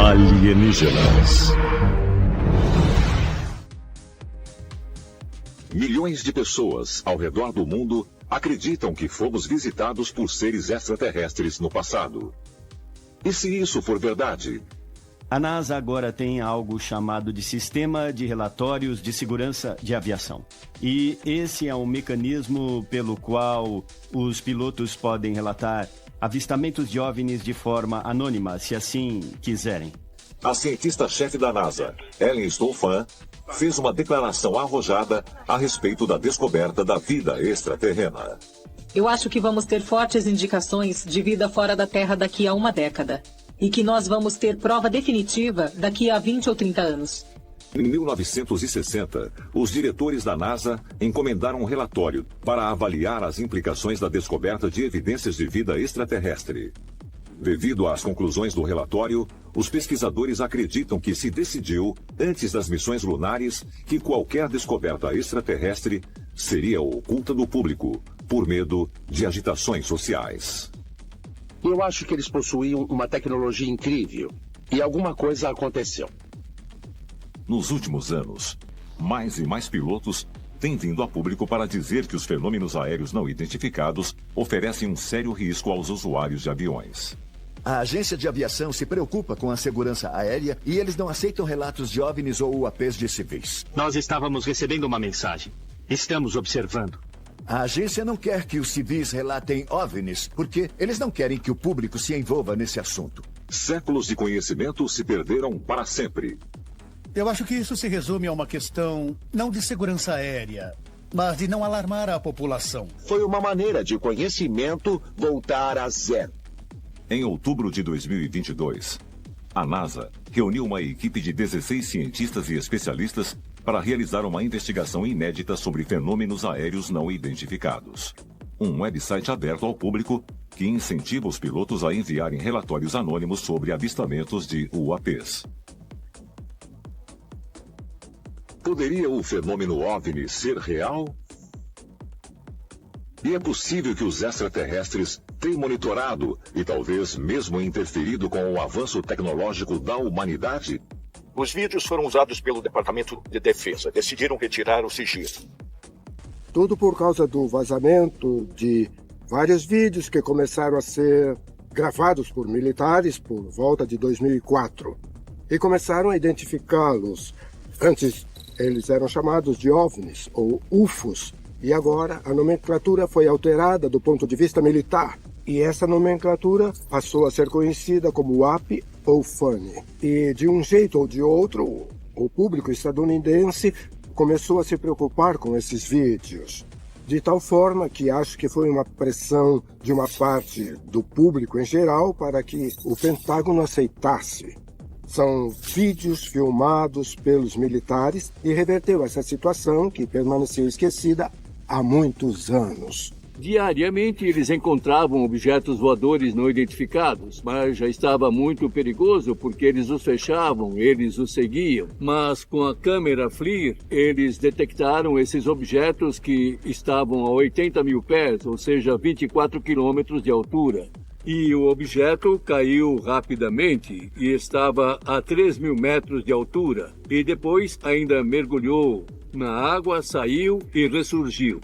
Alienígenas. Milhões de pessoas ao redor do mundo acreditam que fomos visitados por seres extraterrestres no passado. E se isso for verdade? A NASA agora tem algo chamado de Sistema de Relatórios de Segurança de Aviação. E esse é um mecanismo pelo qual os pilotos podem relatar avistamentos de OVNIs de forma anônima, se assim quiserem. A cientista-chefe da NASA, Ellen Stolfan, fez uma declaração arrojada a respeito da descoberta da vida extraterrena. Eu acho que vamos ter fortes indicações de vida fora da Terra daqui a uma década. E que nós vamos ter prova definitiva daqui a 20 ou 30 anos. Em 1960, os diretores da NASA encomendaram um relatório para avaliar as implicações da descoberta de evidências de vida extraterrestre. Devido às conclusões do relatório, os pesquisadores acreditam que se decidiu, antes das missões lunares, que qualquer descoberta extraterrestre seria oculta do público, por medo de agitações sociais. Eu acho que eles possuíam uma tecnologia incrível, e alguma coisa aconteceu. Nos últimos anos, mais e mais pilotos têm vindo a público para dizer que os fenômenos aéreos não identificados oferecem um sério risco aos usuários de aviões. A agência de aviação se preocupa com a segurança aérea e eles não aceitam relatos de OVNIs ou UAPs de civis. Nós estávamos recebendo uma mensagem. Estamos observando. A agência não quer que os civis relatem OVNIs, porque eles não querem que o público se envolva nesse assunto. Séculos de conhecimento se perderam para sempre. Eu acho que isso se resume a uma questão não de segurança aérea, mas de não alarmar a população. Foi uma maneira de conhecimento voltar a zero. Em outubro de 2022, a NASA reuniu uma equipe de 16 cientistas e especialistas para realizar uma investigação inédita sobre fenômenos aéreos não identificados. Um website aberto ao público que incentiva os pilotos a enviarem relatórios anônimos sobre avistamentos de UAPs. Poderia o fenômeno OVNI ser real? E é possível que os extraterrestres tenham monitorado e talvez mesmo interferido com o avanço tecnológico da humanidade? Os vídeos foram usados pelo Departamento de Defesa. Decidiram retirar o sigilo. Tudo por causa do vazamento de vários vídeos que começaram a ser gravados por militares por volta de 2004. E começaram a identificá-los. Antes, eles eram chamados de OVNIs ou UFOs. E agora a nomenclatura foi alterada do ponto de vista militar. E essa nomenclatura passou a ser conhecida como UAP ou FUNI. E de um jeito ou de outro, o público estadunidense começou a se preocupar com esses vídeos. De tal forma que acho que foi uma pressão de uma parte do público em geral para que o Pentágono aceitasse. São vídeos filmados pelos militares e reverteu essa situação que permaneceu esquecida há muitos anos. Diariamente eles encontravam objetos voadores não identificados, mas já estava muito perigoso porque eles os fechavam, eles os seguiam. Mas com a câmera FLIR, eles detectaram esses objetos que estavam a 80 mil pés, ou seja, 24 quilômetros de altura. E o objeto caiu rapidamente e estava a 3 mil metros de altura. E depois ainda mergulhou na água, saiu e ressurgiu.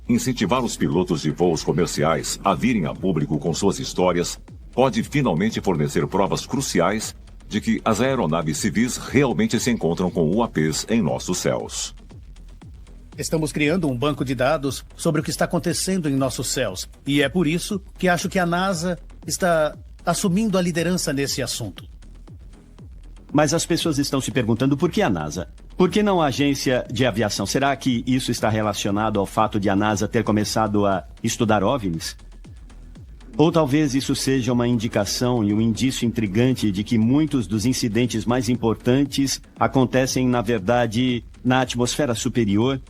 Incentivar os pilotos de voos comerciais a virem a público com suas histórias pode finalmente fornecer provas cruciais de que as aeronaves civis realmente se encontram com UAPs em nossos céus. Estamos criando um banco de dados sobre o que está acontecendo em nossos céus. E é por isso que acho que a NASA está assumindo a liderança nesse assunto. Mas as pessoas estão se perguntando por que a NASA? Por que não a agência de aviação? Será que isso está relacionado ao fato de a NASA ter começado a estudar OVNIs? Ou talvez isso seja uma indicação e um indício intrigante de que muitos dos incidentes mais importantes acontecem, na verdade, na atmosfera superior,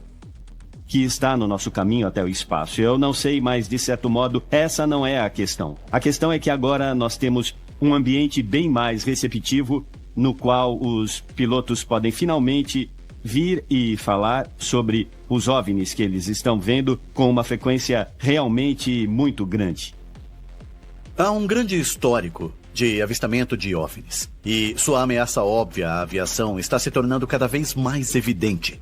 que está no nosso caminho até o espaço. Eu não sei, mas de certo modo, essa não é a questão. A questão é que agora nós temos um ambiente bem mais receptivo no qual os pilotos podem finalmente vir e falar sobre os OVNIs que eles estão vendo com uma frequência realmente muito grande. Há um grande histórico de avistamento de OVNIs, e sua ameaça óbvia à aviação está se tornando cada vez mais evidente.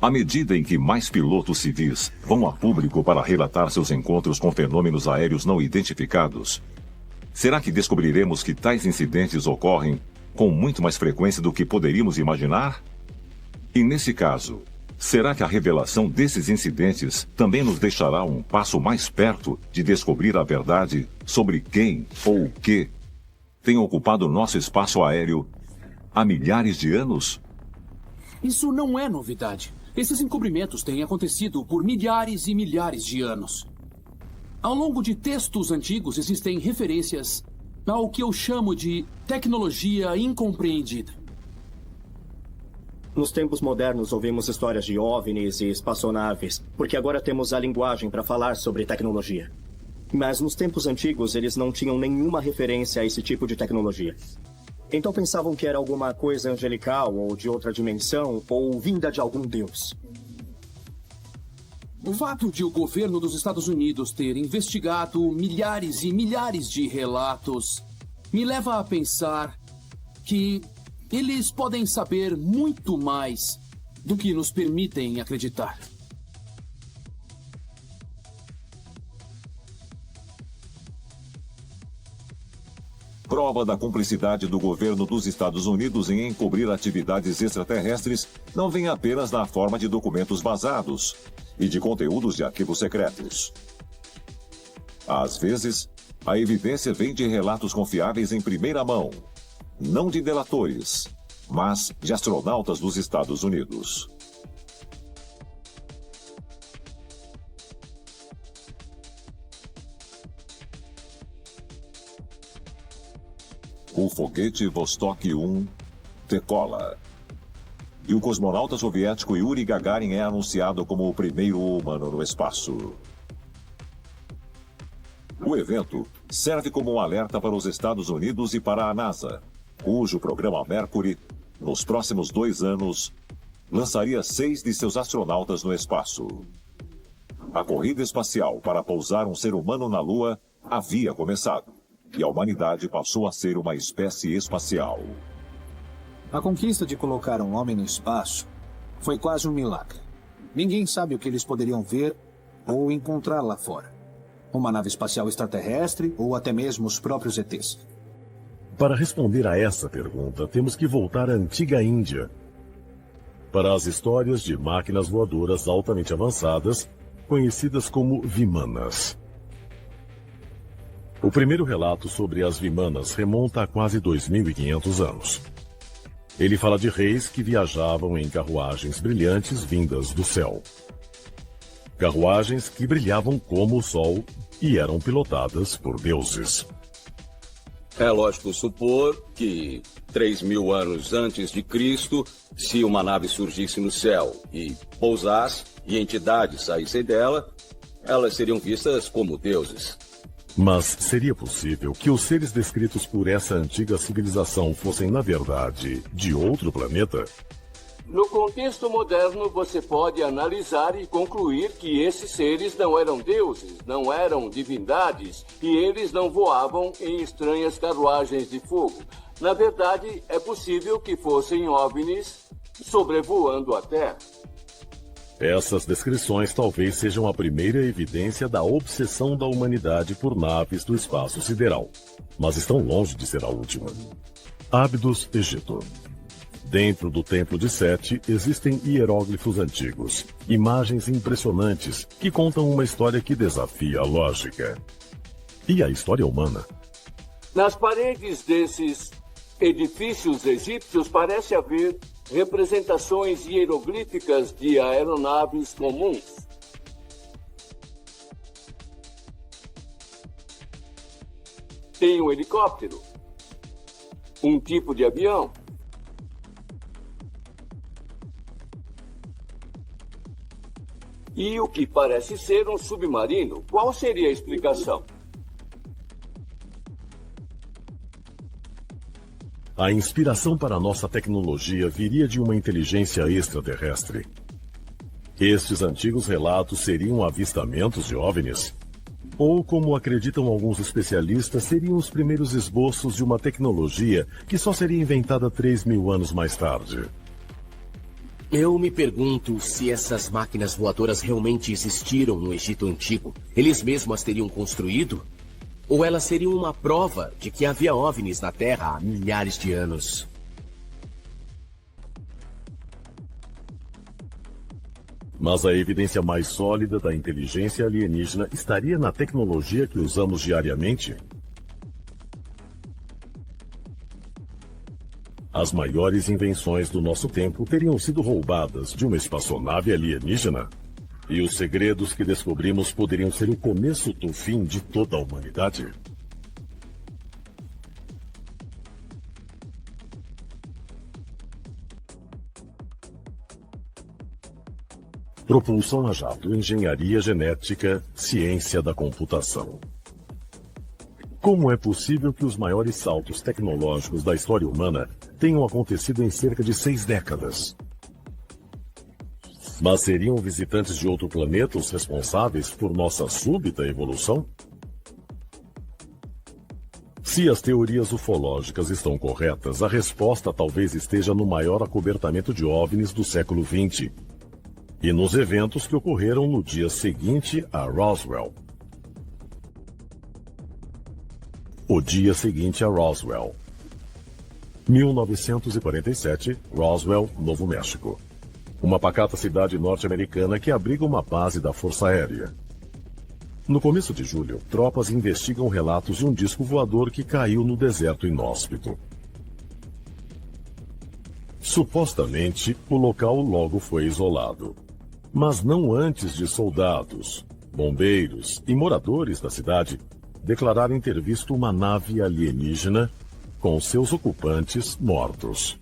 À medida em que mais pilotos civis vão a público para relatar seus encontros com fenômenos aéreos não identificados, será que descobriremos que tais incidentes ocorrem com muito mais frequência do que poderíamos imaginar? E nesse caso, será que a revelação desses incidentes também nos deixará um passo mais perto de descobrir a verdade sobre quem ou o que tem ocupado nosso espaço aéreo há milhares de anos? Isso não é novidade. Esses encobrimentos têm acontecido por milhares e milhares de anos. Ao longo de textos antigos existem referências ao que eu chamo de tecnologia incompreendida. Nos tempos modernos ouvimos histórias de OVNIs e espaçonaves, porque agora temos a linguagem para falar sobre tecnologia. Mas nos tempos antigos eles não tinham nenhuma referência a esse tipo de tecnologia. Então pensavam que era alguma coisa angelical ou de outra dimensão ou vinda de algum deus. O fato de o governo dos Estados Unidos ter investigado milhares e milhares de relatos me leva a pensar que eles podem saber muito mais do que nos permitem acreditar. Prova da cumplicidade do governo dos Estados Unidos em encobrir atividades extraterrestres não vem apenas na forma de documentos vazados e de conteúdos de arquivos secretos. Às vezes, a evidência vem de relatos confiáveis em primeira mão, não de delatores, mas de astronautas dos Estados Unidos. O foguete Vostok 1 decola. E o cosmonauta soviético Yuri Gagarin é anunciado como o primeiro humano no espaço. O evento serve como um alerta para os Estados Unidos e para a NASA, cujo programa Mercury, nos próximos 2 anos, lançaria 6 de seus astronautas no espaço. A corrida espacial para pousar um ser humano na Lua havia começado, e a humanidade passou a ser uma espécie espacial. A conquista de colocar um homem no espaço foi quase um milagre. Ninguém sabe o que eles poderiam ver ou encontrar lá fora. Uma nave espacial extraterrestre ou até mesmo os próprios ETs. Para responder a essa pergunta, temos que voltar à antiga Índia, para as histórias de máquinas voadoras altamente avançadas, conhecidas como Vimanas. O primeiro relato sobre as Vimanas remonta a quase 2.500 anos. Ele fala de reis que viajavam em carruagens brilhantes vindas do céu. Carruagens que brilhavam como o sol e eram pilotadas por deuses. É lógico supor que 3.000 anos antes de Cristo, se uma nave surgisse no céu e pousasse e entidades saíssem dela, elas seriam vistas como deuses. Mas seria possível que os seres descritos por essa antiga civilização fossem, na verdade, de outro planeta? No contexto moderno, você pode analisar e concluir que esses seres não eram deuses, não eram divindades, e eles não voavam em estranhas carruagens de fogo. Na verdade, é possível que fossem OVNIs sobrevoando a Terra. Essas descrições talvez sejam a primeira evidência da obsessão da humanidade por naves do espaço sideral, mas estão longe de ser a última. Abydos, Egito. Dentro do Templo de Sete existem hieróglifos antigos, imagens impressionantes que contam uma história que desafia a lógica. E a história humana? Nas paredes desses edifícios egípcios parece haver representações hieroglíficas de aeronaves comuns. Tem um helicóptero, um tipo de avião. E o que parece ser um submarino. Qual seria a explicação? A inspiração para nossa tecnologia viria de uma inteligência extraterrestre. Estes antigos relatos seriam avistamentos de OVNIs? Ou, como acreditam alguns especialistas, seriam os primeiros esboços de uma tecnologia que só seria inventada 3.000 anos mais tarde? Eu me pergunto se essas máquinas voadoras realmente existiram no Egito Antigo. Eles mesmos as teriam construído? Ou elas seriam uma prova de que havia OVNIs na Terra há milhares de anos? Mas a evidência mais sólida da inteligência alienígena estaria na tecnologia que usamos diariamente? As maiores invenções do nosso tempo teriam sido roubadas de uma espaçonave alienígena? E os segredos que descobrimos poderiam ser o começo do fim de toda a humanidade? Propulsão a jato, engenharia genética, ciência da computação. Como é possível que os maiores saltos tecnológicos da história humana tenham acontecido em cerca de 6 décadas? Mas seriam visitantes de outro planeta os responsáveis por nossa súbita evolução? Se as teorias ufológicas estão corretas, a resposta talvez esteja no maior acobertamento de OVNIs do século XX e nos eventos que ocorreram no dia seguinte a Roswell. O dia seguinte a Roswell. 1947, Roswell, Novo México. Uma pacata cidade norte-americana que abriga uma base da Força Aérea. No começo de julho, tropas investigam relatos de um disco voador que caiu no deserto inóspito. Supostamente, o local logo foi isolado. Mas não antes de soldados, bombeiros e moradores da cidade declararem ter visto uma nave alienígena com seus ocupantes mortos.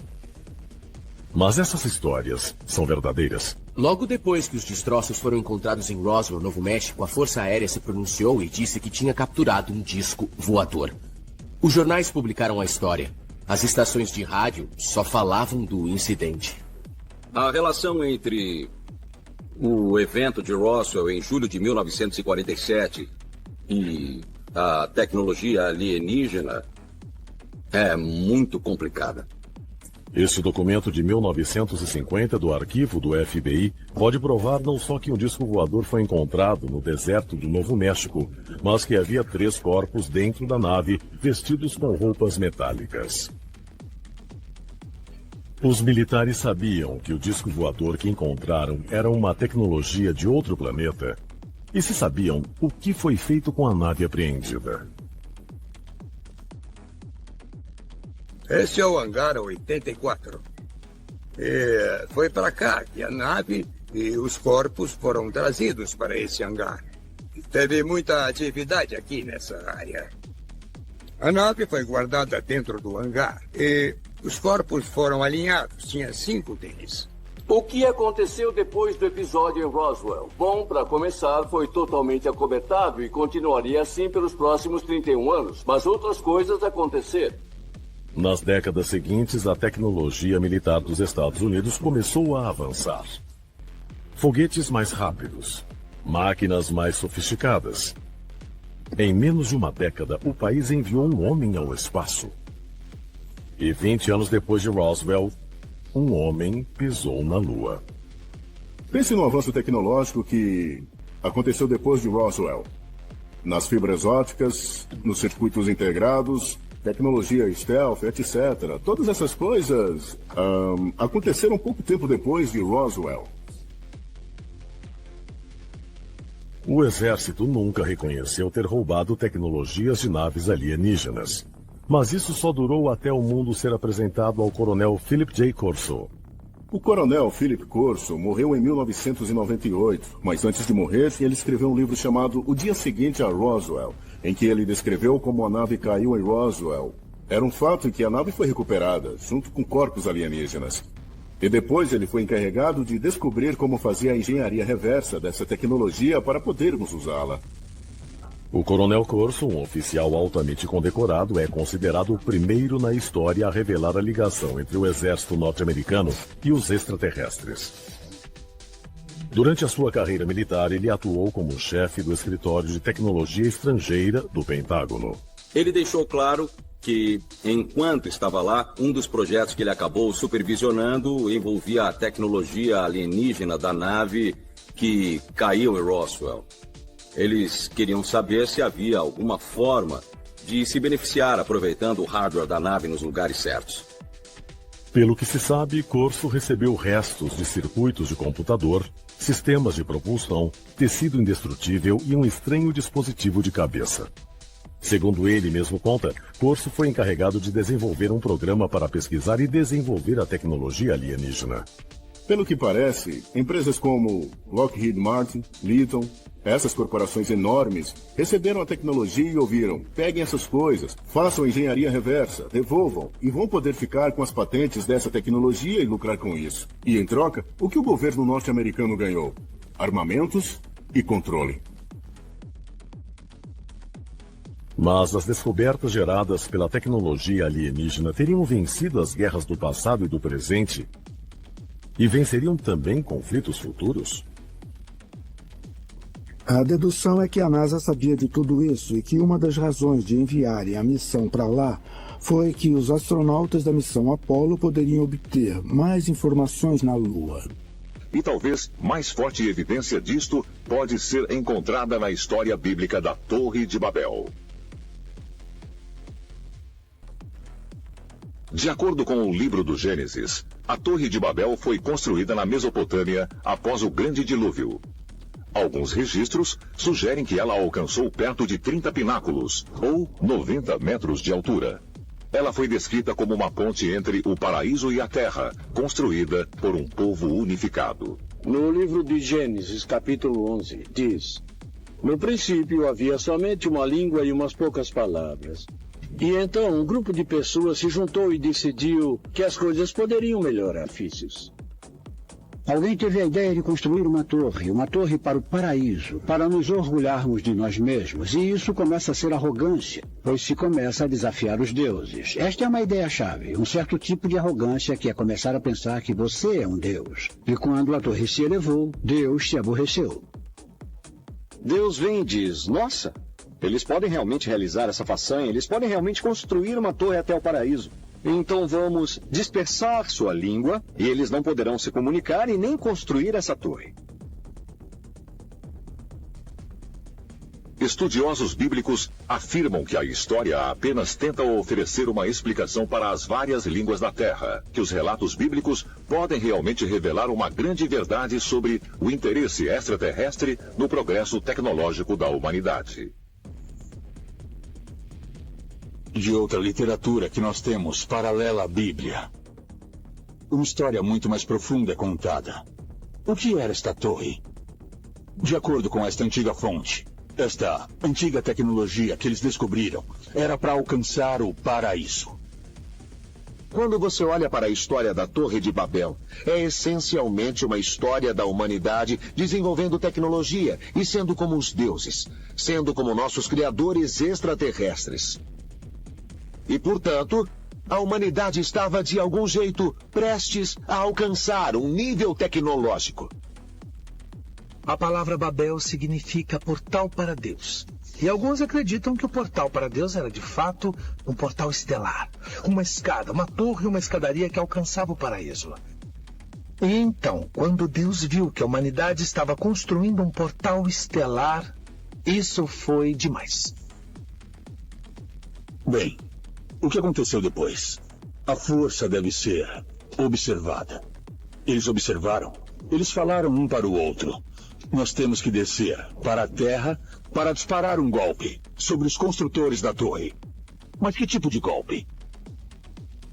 Mas essas histórias são verdadeiras? Logo depois que os destroços foram encontrados em Roswell, Novo México, a Força Aérea se pronunciou e disse que tinha capturado um disco voador. Os jornais publicaram a história. As estações de rádio só falavam do incidente. A relação entre o evento de Roswell em julho de 1947 e a tecnologia alienígena é muito complicada. Este documento de 1950 do arquivo do FBI pode provar não só que um disco voador foi encontrado no deserto do Novo México, mas que havia 3 corpos dentro da nave vestidos com roupas metálicas. Os militares sabiam que o disco voador que encontraram era uma tecnologia de outro planeta. E se sabiam o que foi feito com a nave apreendida? Esse é o hangar 84. E foi para cá que a nave e os corpos foram trazidos para esse hangar. Teve muita atividade aqui nessa área. A nave foi guardada dentro do hangar e os corpos foram alinhados. Tinha 5 deles. O que aconteceu depois do episódio em Roswell? Bom, para começar, foi totalmente acobertado e continuaria assim pelos próximos 31 anos, mas outras coisas aconteceram. Nas décadas seguintes, a tecnologia militar dos Estados Unidos começou a avançar. Foguetes mais rápidos, máquinas mais sofisticadas. Em menos de uma década, o país enviou um homem ao espaço. E 20 anos depois de Roswell, um homem pisou na Lua. Pense no avanço tecnológico que aconteceu depois de Roswell. Nas fibras ópticas, nos circuitos integrados, tecnologia stealth, etc. Todas essas coisas aconteceram pouco tempo depois de Roswell. O exército nunca reconheceu ter roubado tecnologias de naves alienígenas. Mas isso só durou até o mundo ser apresentado ao coronel Philip J. Corso. O coronel Philip Corso morreu em 1998, mas antes de morrer, ele escreveu um livro chamado O Dia Seguinte a Roswell, em que ele descreveu como a nave caiu em Roswell. Era um fato em que a nave foi recuperada, junto com corpos alienígenas. E depois ele foi encarregado de descobrir como fazer a engenharia reversa dessa tecnologia para podermos usá-la. O coronel Corso, um oficial altamente condecorado, é considerado o primeiro na história a revelar a ligação entre o exército norte-americano e os extraterrestres. Durante a sua carreira militar, ele atuou como chefe do escritório de tecnologia estrangeira do Pentágono. Ele deixou claro que, enquanto estava lá, um dos projetos que ele acabou supervisionando envolvia a tecnologia alienígena da nave que caiu em Roswell. Eles queriam saber se havia alguma forma de se beneficiar aproveitando o hardware da nave nos lugares certos. Pelo que se sabe, Corso recebeu restos de circuitos de computador, sistemas de propulsão, tecido indestrutível e um estranho dispositivo de cabeça. Segundo ele mesmo conta, Corso foi encarregado de desenvolver um programa para pesquisar e desenvolver a tecnologia alienígena. Pelo que parece, empresas como Lockheed Martin, Litton, essas corporações enormes, receberam a tecnologia e ouviram: peguem essas coisas, façam engenharia reversa, devolvam, e vão poder ficar com as patentes dessa tecnologia e lucrar com isso. E em troca, o que o governo norte-americano ganhou? Armamentos e controle. Mas as descobertas geradas pela tecnologia alienígena teriam vencido as guerras do passado e do presente? E venceriam também conflitos futuros? A dedução é que a NASA sabia de tudo isso e que uma das razões de enviarem a missão para lá foi que os astronautas da missão Apollo poderiam obter mais informações na Lua. E talvez mais forte evidência disto pode ser encontrada na história bíblica da Torre de Babel. De acordo com o livro do Gênesis, a Torre de Babel foi construída na Mesopotâmia após o Grande Dilúvio. Alguns registros sugerem que ela alcançou perto de 30 pináculos, ou 90 metros de altura. Ela foi descrita como uma ponte entre o paraíso e a terra, construída por um povo unificado. No livro de Gênesis, capítulo 11, diz: no princípio havia somente uma língua e umas poucas palavras. E então um grupo de pessoas se juntou e decidiu que as coisas poderiam melhorar. Alguém teve a ideia de construir uma torre para o paraíso, para nos orgulharmos de nós mesmos. E isso começa a ser arrogância, pois se começa a desafiar os deuses. Esta é uma ideia-chave, um certo tipo de arrogância que é começar a pensar que você é um deus. E quando a torre se elevou, Deus se aborreceu. Deus vem e diz: nossa, eles podem realmente realizar essa façanha, eles podem realmente construir uma torre até o paraíso. Então vamos dispersar sua língua e eles não poderão se comunicar e nem construir essa torre. Estudiosos bíblicos afirmam que a história apenas tenta oferecer uma explicação para as várias línguas da Terra, que os relatos bíblicos podem realmente revelar uma grande verdade sobre o interesse extraterrestre no progresso tecnológico da humanidade. De outra literatura que nós temos, paralela à Bíblia. Uma história muito mais profunda é contada. O que era esta torre? De acordo com esta antiga fonte, esta antiga tecnologia que eles descobriram era para alcançar o paraíso. Quando você olha para a história da Torre de Babel, é essencialmente uma história da humanidade desenvolvendo tecnologia e sendo como os deuses, sendo como nossos criadores extraterrestres. E, portanto, a humanidade estava, de algum jeito, prestes a alcançar um nível tecnológico. A palavra Babel significa portal para Deus. E alguns acreditam que o portal para Deus era, de fato, um portal estelar. Uma escada, uma torre, uma escadaria que alcançava o paraíso. E então, quando Deus viu que a humanidade estava construindo um portal estelar, isso foi demais. Bem, o que aconteceu depois? A força deve ser observada. Eles observaram. Eles falaram um para o outro. Nós temos que descer para a Terra para disparar um golpe sobre os construtores da torre. Mas que tipo de golpe?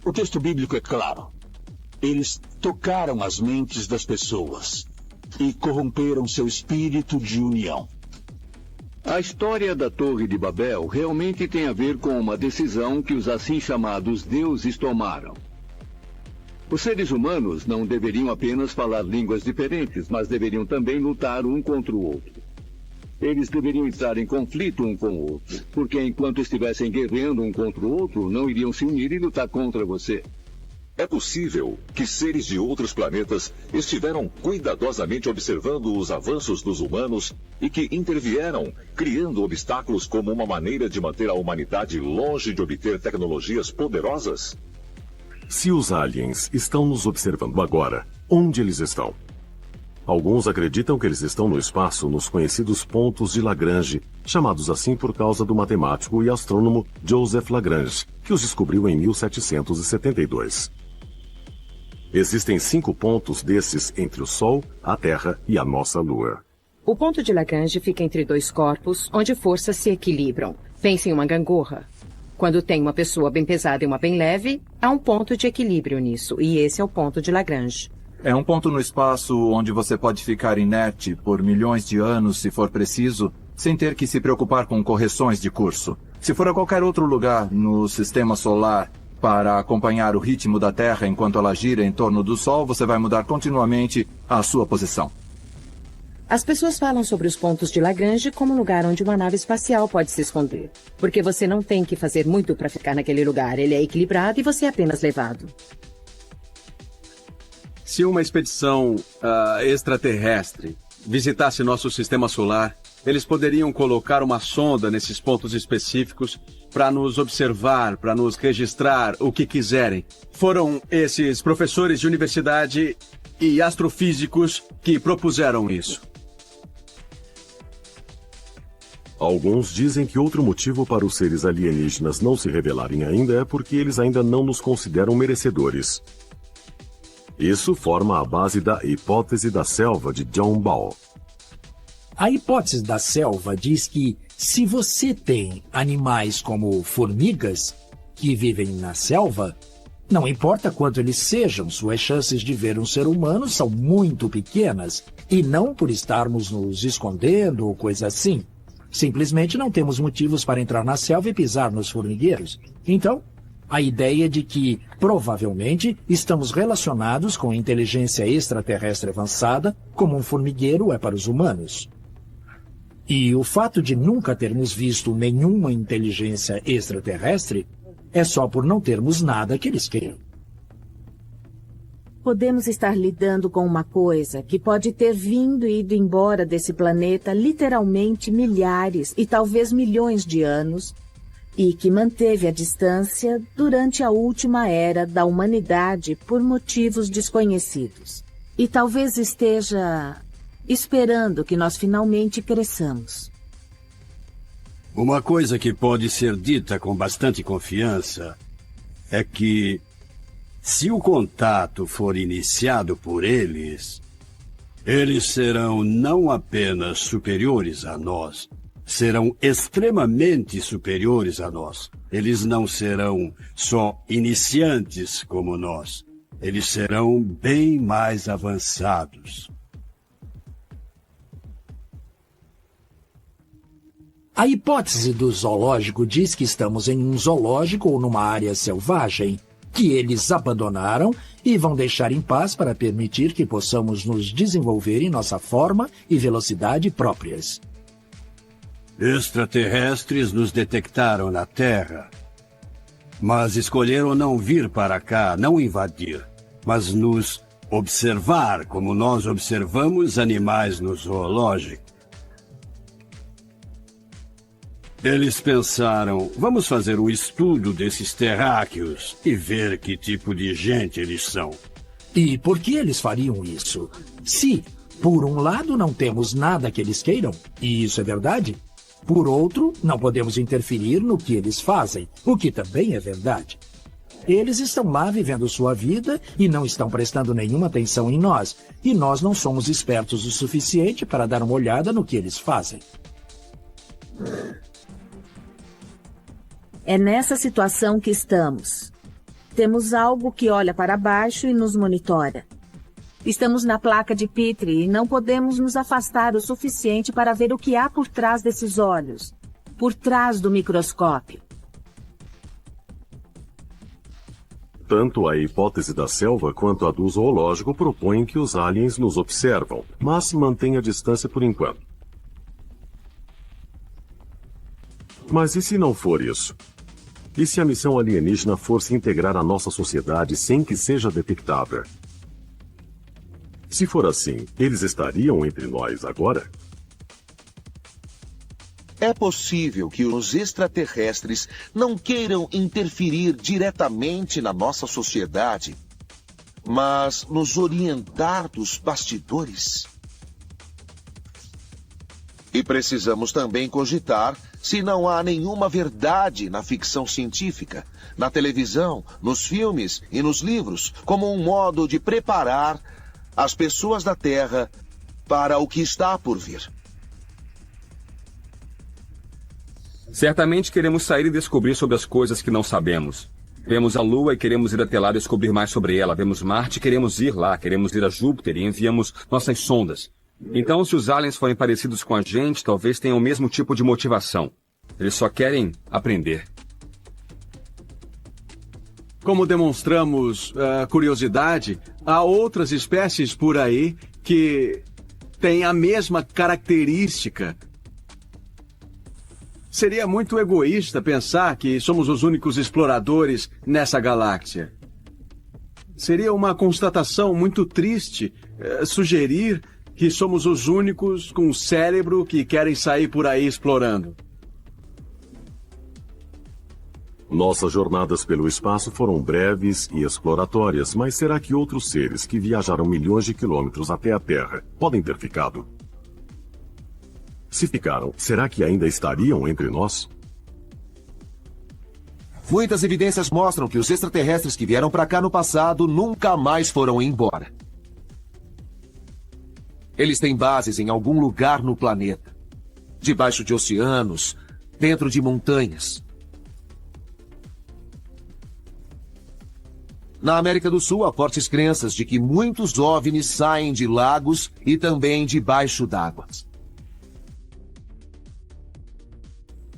O texto bíblico é claro. Eles tocaram as mentes das pessoas e corromperam seu espírito de união. A história da Torre de Babel realmente tem a ver com uma decisão que os assim chamados deuses tomaram. Os seres humanos não deveriam apenas falar línguas diferentes, mas deveriam também lutar um contra o outro. Eles deveriam entrar em conflito um com o outro, porque enquanto estivessem guerreando um contra o outro, não iriam se unir e lutar contra você. É possível que seres de outros planetas estiveram cuidadosamente observando os avanços dos humanos e que intervieram, criando obstáculos como uma maneira de manter a humanidade longe de obter tecnologias poderosas? Se os aliens estão nos observando agora, onde eles estão? Alguns acreditam que eles estão no espaço nos conhecidos pontos de Lagrange, chamados assim por causa do matemático e astrônomo Joseph Lagrange, que os descobriu em 1772. Existem 5 pontos desses entre o Sol, a Terra e a nossa Lua. O ponto de Lagrange fica entre 2 corpos, onde forças se equilibram. Pense em uma gangorra. Quando tem uma pessoa bem pesada e uma bem leve, há um ponto de equilíbrio nisso, e esse é o ponto de Lagrange. É um ponto no espaço onde você pode ficar inerte por milhões de anos, se for preciso, sem ter que se preocupar com correções de curso. Se for a qualquer outro lugar no sistema solar para acompanhar o ritmo da Terra enquanto ela gira em torno do Sol, você vai mudar continuamente a sua posição. As pessoas falam sobre os pontos de Lagrange como um lugar onde uma nave espacial pode se esconder. Porque você não tem que fazer muito para ficar naquele lugar. Ele é equilibrado e você é apenas levado. Se uma expedição extraterrestre visitasse nosso sistema solar, eles poderiam colocar uma sonda nesses pontos específicos para nos observar, para nos registrar o que quiserem. Foram esses professores de universidade e astrofísicos que propuseram isso. Alguns dizem que outro motivo para os seres alienígenas não se revelarem ainda é porque eles ainda não nos consideram merecedores. Isso forma a base da hipótese da selva de John Ball. A hipótese da selva diz que se você tem animais como formigas que vivem na selva, não importa quanto eles sejam, suas chances de ver um ser humano são muito pequenas, e não por estarmos nos escondendo ou coisa assim. Simplesmente não temos motivos para entrar na selva e pisar nos formigueiros. Então, a ideia de que, provavelmente, estamos relacionados com inteligência extraterrestre avançada, como um formigueiro é para os humanos. E o fato de nunca termos visto nenhuma inteligência extraterrestre é só por não termos nada que eles queiram. Podemos estar lidando com uma coisa que pode ter vindo e ido embora desse planeta literalmente milhares e talvez milhões de anos, e que manteve a distância durante a última era da humanidade por motivos desconhecidos. E talvez esteja esperando que nós finalmente cresçamos. Uma coisa que pode ser dita com bastante confiança é que, se o contato for iniciado por eles, eles serão não apenas superiores a nós, serão extremamente superiores a nós. Eles não serão só iniciantes como nós, eles serão bem mais avançados. A hipótese do zoológico diz que estamos em um zoológico ou numa área selvagem, que eles abandonaram e vão deixar em paz para permitir que possamos nos desenvolver em nossa forma e velocidade próprias. Extraterrestres nos detectaram na Terra, mas escolheram não vir para cá, não invadir, mas nos observar como nós observamos animais no zoológico. Eles pensaram, vamos fazer um estudo desses terráqueos e ver que tipo de gente eles são. E por que eles fariam isso? Se, por um lado, não temos nada que eles queiram, e isso é verdade, por outro, não podemos interferir no que eles fazem, o que também é verdade. Eles estão lá vivendo sua vida e não estão prestando nenhuma atenção em nós, e nós não somos espertos o suficiente para dar uma olhada no que eles fazem. É nessa situação que estamos. Temos algo que olha para baixo e nos monitora. Estamos na placa de Petrie e não podemos nos afastar o suficiente para ver o que há por trás desses olhos, por trás do microscópio. Tanto a hipótese da selva quanto a do zoológico propõem que os aliens nos observam, mas mantêm a distância por enquanto. Mas e se não for isso? E se a missão alienígena for se integrar à nossa sociedade sem que seja detectável? Se for assim, eles estariam entre nós agora? É possível que os extraterrestres não queiram interferir diretamente na nossa sociedade, mas nos orientar dos bastidores. E precisamos também cogitar se não há nenhuma verdade na ficção científica, na televisão, nos filmes e nos livros, como um modo de preparar as pessoas da Terra para o que está por vir. Certamente queremos sair e descobrir sobre as coisas que não sabemos. Vemos a Lua e queremos ir até lá descobrir mais sobre ela. Vemos Marte e queremos ir lá. Queremos ir a Júpiter e enviamos nossas sondas. Então, se os aliens forem parecidos com a gente, talvez tenham o mesmo tipo de motivação. Eles só querem aprender. Como demonstramos curiosidade, há outras espécies por aí que têm a mesma característica. Seria muito egoísta pensar que somos os únicos exploradores nessa galáxia. Seria uma constatação muito triste sugerir que somos os únicos com cérebro que querem sair por aí explorando. Nossas jornadas pelo espaço foram breves e exploratórias, mas será que outros seres que viajaram milhões de quilômetros até a Terra podem ter ficado? Se ficaram, será que ainda estariam entre nós? Muitas evidências mostram que os extraterrestres que vieram para cá no passado nunca mais foram embora. Eles têm bases em algum lugar no planeta. Debaixo de oceanos, dentro de montanhas. Na América do Sul, há fortes crenças de que muitos OVNIs saem de lagos e também debaixo d'água.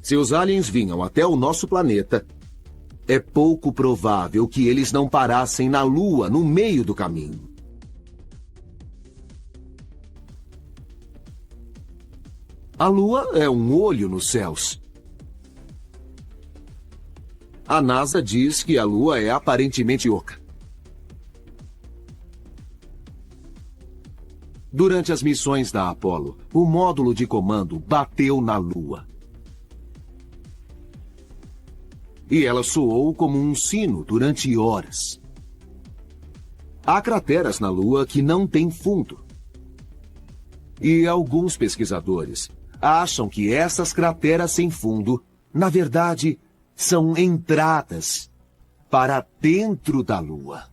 Se os aliens vinham até o nosso planeta, é pouco provável que eles não parassem na Lua no meio do caminho. A Lua é um olho nos céus. A NASA diz que a Lua é aparentemente oca. Durante as missões da Apollo, o módulo de comando bateu na Lua. E ela soou como um sino durante horas. Há crateras na Lua que não têm fundo. E alguns pesquisadores acham que essas crateras sem fundo, na verdade, são entradas para dentro da Lua.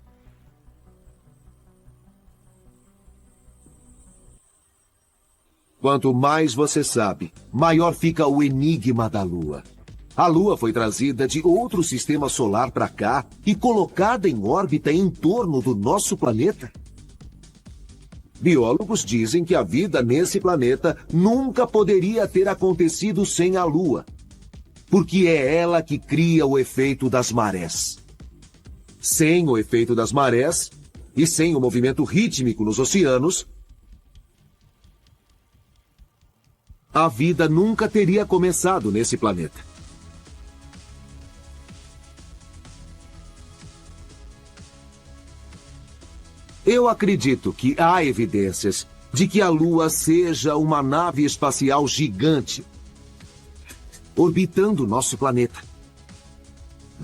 Quanto mais você sabe, maior fica o enigma da Lua. A Lua foi trazida de outro sistema solar para cá e colocada em órbita em torno do nosso planeta. Biólogos dizem que a vida nesse planeta nunca poderia ter acontecido sem a Lua, porque é ela que cria o efeito das marés. sem o efeito das marés e sem o movimento rítmico nos oceanos, a vida nunca teria começado nesse planeta. Eu acredito que há evidências de que a Lua seja uma nave espacial gigante orbitando nosso planeta.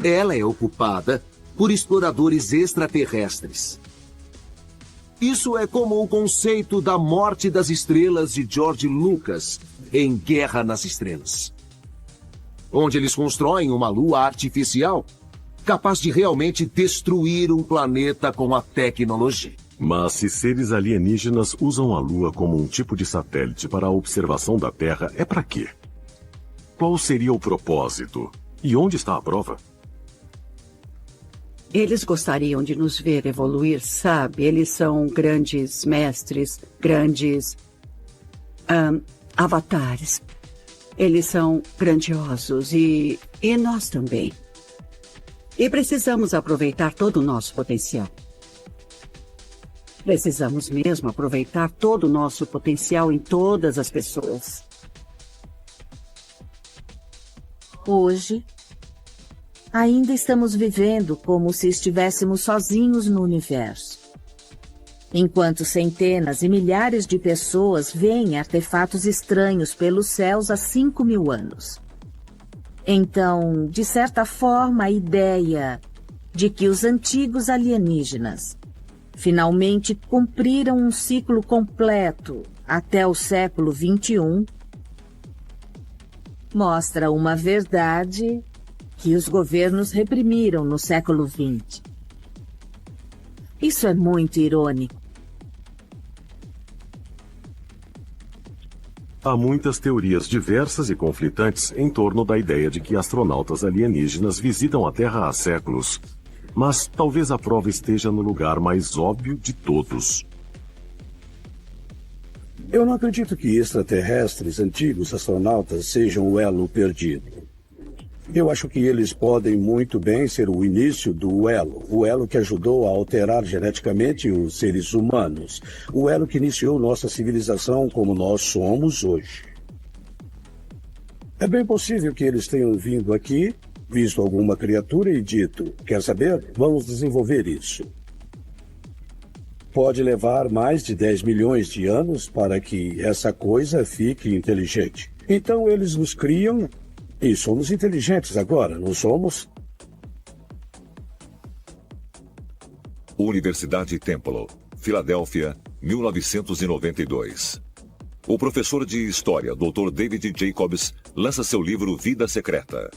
Ela é ocupada por exploradores extraterrestres. Isso é como o conceito da morte das estrelas de George Lucas em Guerra nas Estrelas, onde eles constroem uma lua artificial capaz de realmente destruir um planeta com a tecnologia. Mas se seres alienígenas usam a Lua como um tipo de satélite para a observação da Terra, é para quê? Qual seria o propósito? E onde está a prova? Eles gostariam de nos ver evoluir, sabe? Eles são grandes mestres, grandes avatares. Eles são grandiosos e nós também. E precisamos aproveitar todo o nosso potencial. Precisamos mesmo aproveitar todo o nosso potencial em todas as pessoas. Hoje, ainda estamos vivendo como se estivéssemos sozinhos no universo. Enquanto centenas e milhares de pessoas veem artefatos estranhos pelos céus há 5.000 anos. Então, de certa forma, a ideia de que os antigos alienígenas finalmente cumpriram um ciclo completo até o século XXI mostra uma verdade que os governos reprimiram no século XX. Isso é muito irônico. Há muitas teorias diversas e conflitantes em torno da ideia de que astronautas alienígenas visitam a Terra há séculos. Mas talvez a prova esteja no lugar mais óbvio de todos. Eu não acredito que extraterrestres antigos astronautas sejam o elo perdido. Eu acho que eles podem muito bem ser o início do elo, o elo que ajudou a alterar geneticamente os seres humanos, o elo que iniciou nossa civilização como nós somos hoje. É bem possível que eles tenham vindo aqui, visto alguma criatura e dito, quer saber? Vamos desenvolver isso. Pode levar mais de 10 milhões de anos para que essa coisa fique inteligente. Então eles nos criam e somos inteligentes agora, não somos? Universidade Temple, Filadélfia, 1992. O professor de História, Dr. David Jacobs, lança seu livro Vida Secreta.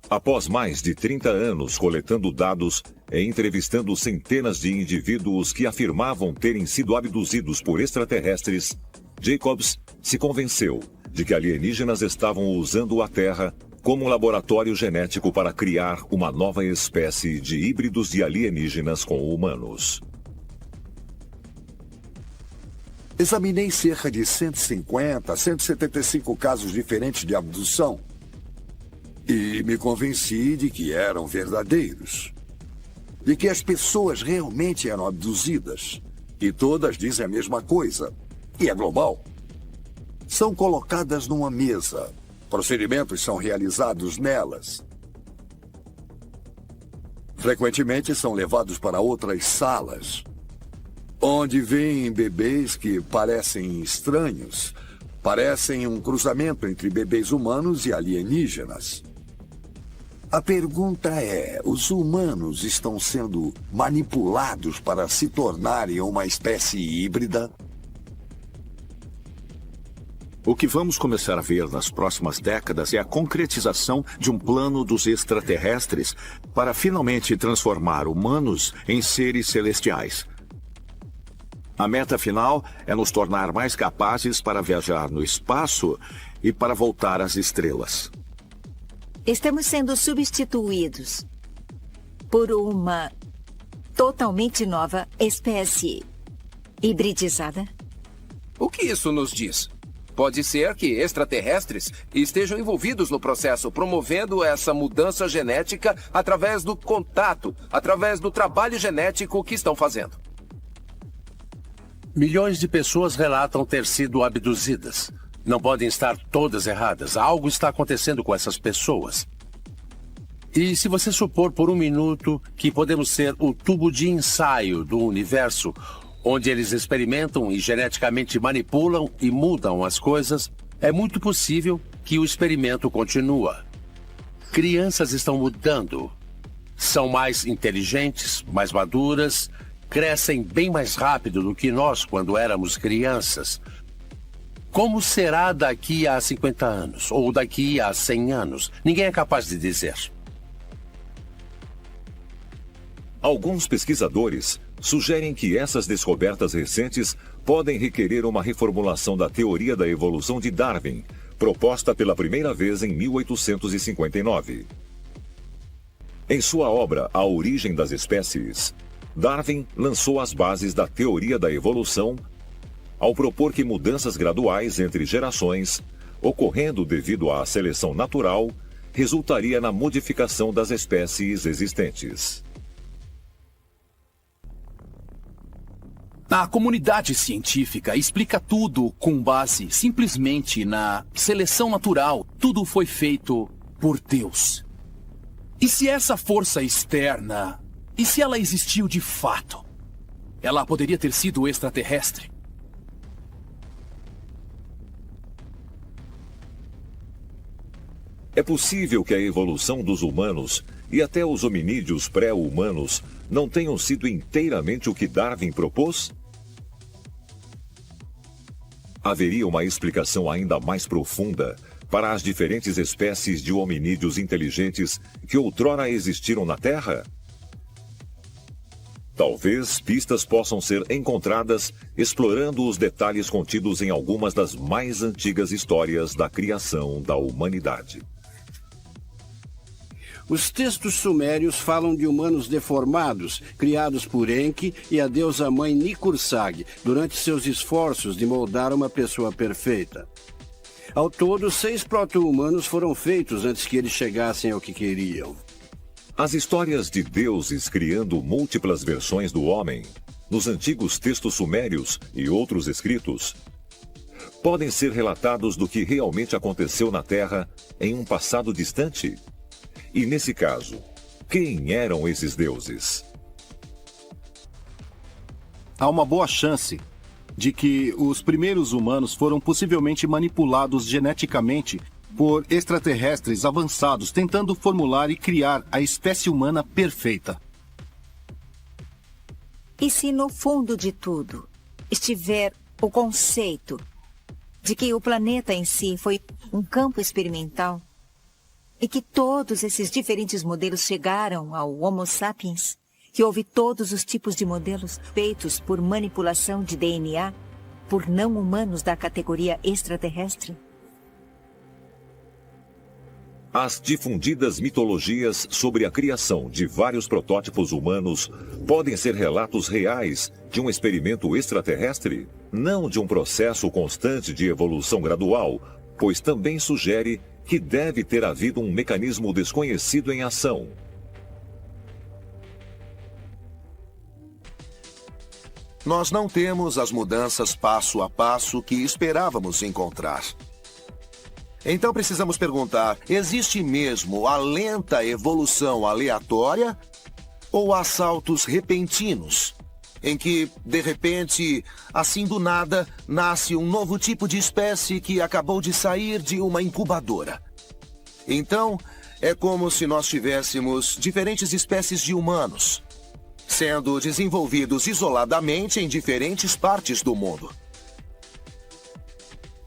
Após mais de 30 anos coletando dados e entrevistando centenas de indivíduos que afirmavam terem sido abduzidos por extraterrestres, Jacobs se convenceu de que alienígenas estavam usando a Terra como um laboratório genético para criar uma nova espécie de híbridos de alienígenas com humanos. Examinei cerca de 150 a 175 casos diferentes de abdução e me convenci de que eram verdadeiros. De que as pessoas realmente eram abduzidas. E todas dizem a mesma coisa. E é global. São colocadas numa mesa. Procedimentos são realizados nelas. Frequentemente são levados para outras salas, onde veem bebês que parecem estranhos, parecem um cruzamento entre bebês humanos e alienígenas. A pergunta é, os humanos estão sendo manipulados para se tornarem uma espécie híbrida? O que vamos começar a ver nas próximas décadas é a concretização de um plano dos extraterrestres para finalmente transformar humanos em seres celestiais. A meta final é nos tornar mais capazes para viajar no espaço e para voltar às estrelas. Estamos sendo substituídos por uma totalmente nova espécie hibridizada. O que isso nos diz? Pode ser que extraterrestres estejam envolvidos no processo, promovendo essa mudança genética através do contato, através do trabalho genético que estão fazendo. Milhões de pessoas relatam ter sido abduzidas. Não podem estar todas erradas. Algo está acontecendo com essas pessoas. E se você supor por um minuto que podemos ser o tubo de ensaio do universo, onde eles experimentam e geneticamente manipulam e mudam as coisas, é muito possível que o experimento continue. Crianças estão mudando. São mais inteligentes, mais maduras, crescem bem mais rápido do que nós quando éramos crianças. Como será daqui a 50 anos ou daqui a 100 anos? Ninguém é capaz de dizer. Alguns pesquisadores sugerem que essas descobertas recentes podem requerer uma reformulação da teoria da evolução de Darwin, proposta pela primeira vez em 1859. Em sua obra A Origem das Espécies, Darwin lançou as bases da teoria da evolução ao propor que mudanças graduais entre gerações, ocorrendo devido à seleção natural, resultaria na modificação das espécies existentes. A comunidade científica explica tudo com base simplesmente na seleção natural. Tudo foi feito por Deus. E se essa força externa, e se ela existiu de fato, ela poderia ter sido extraterrestre? É possível que a evolução dos humanos e até os hominídeos pré-humanos não tenham sido inteiramente o que Darwin propôs? Haveria uma explicação ainda mais profunda para as diferentes espécies de hominídeos inteligentes que outrora existiram na Terra? Talvez pistas possam ser encontradas explorando os detalhes contidos em algumas das mais antigas histórias da criação da humanidade. Os textos sumérios falam de humanos deformados, criados por Enki e a deusa-mãe Nicursag, durante seus esforços de moldar uma pessoa perfeita. Ao todo, 6 proto-humanos foram feitos antes que eles chegassem ao que queriam. As histórias de deuses criando múltiplas versões do homem, nos antigos textos sumérios e outros escritos, podem ser relatados do que realmente aconteceu na Terra em um passado distante? E nesse caso, quem eram esses deuses? Há uma boa chance de que os primeiros humanos foram possivelmente manipulados geneticamente por extraterrestres avançados, tentando formular e criar a espécie humana perfeita. E se no fundo de tudo estiver o conceito de que o planeta em si foi um campo experimental, e que todos esses diferentes modelos chegaram ao Homo sapiens, que houve todos os tipos de modelos feitos por manipulação de DNA por não humanos da categoria extraterrestre? As difundidas mitologias sobre a criação de vários protótipos humanos podem ser relatos reais de um experimento extraterrestre, não de um processo constante de evolução gradual, pois também sugere que deve ter havido um mecanismo desconhecido em ação. Nós não temos as mudanças passo a passo que esperávamos encontrar. Então precisamos perguntar, existe mesmo a lenta evolução aleatória ou há saltos repentinos, em que, de repente, assim do nada, nasce um novo tipo de espécie que acabou de sair de uma incubadora? Então, é como se nós tivéssemos diferentes espécies de humanos, sendo desenvolvidos isoladamente em diferentes partes do mundo.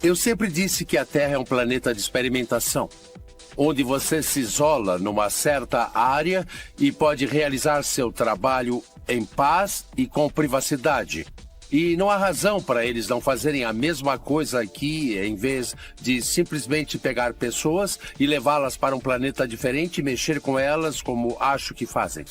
Eu sempre disse que a Terra é um planeta de experimentação, onde você se isola numa certa área e pode realizar seu trabalho em paz e com privacidade. E não há razão para eles não fazerem a mesma coisa aqui, em vez de simplesmente pegar pessoas e levá-las para um planeta diferente e mexer com elas como acho que fazem.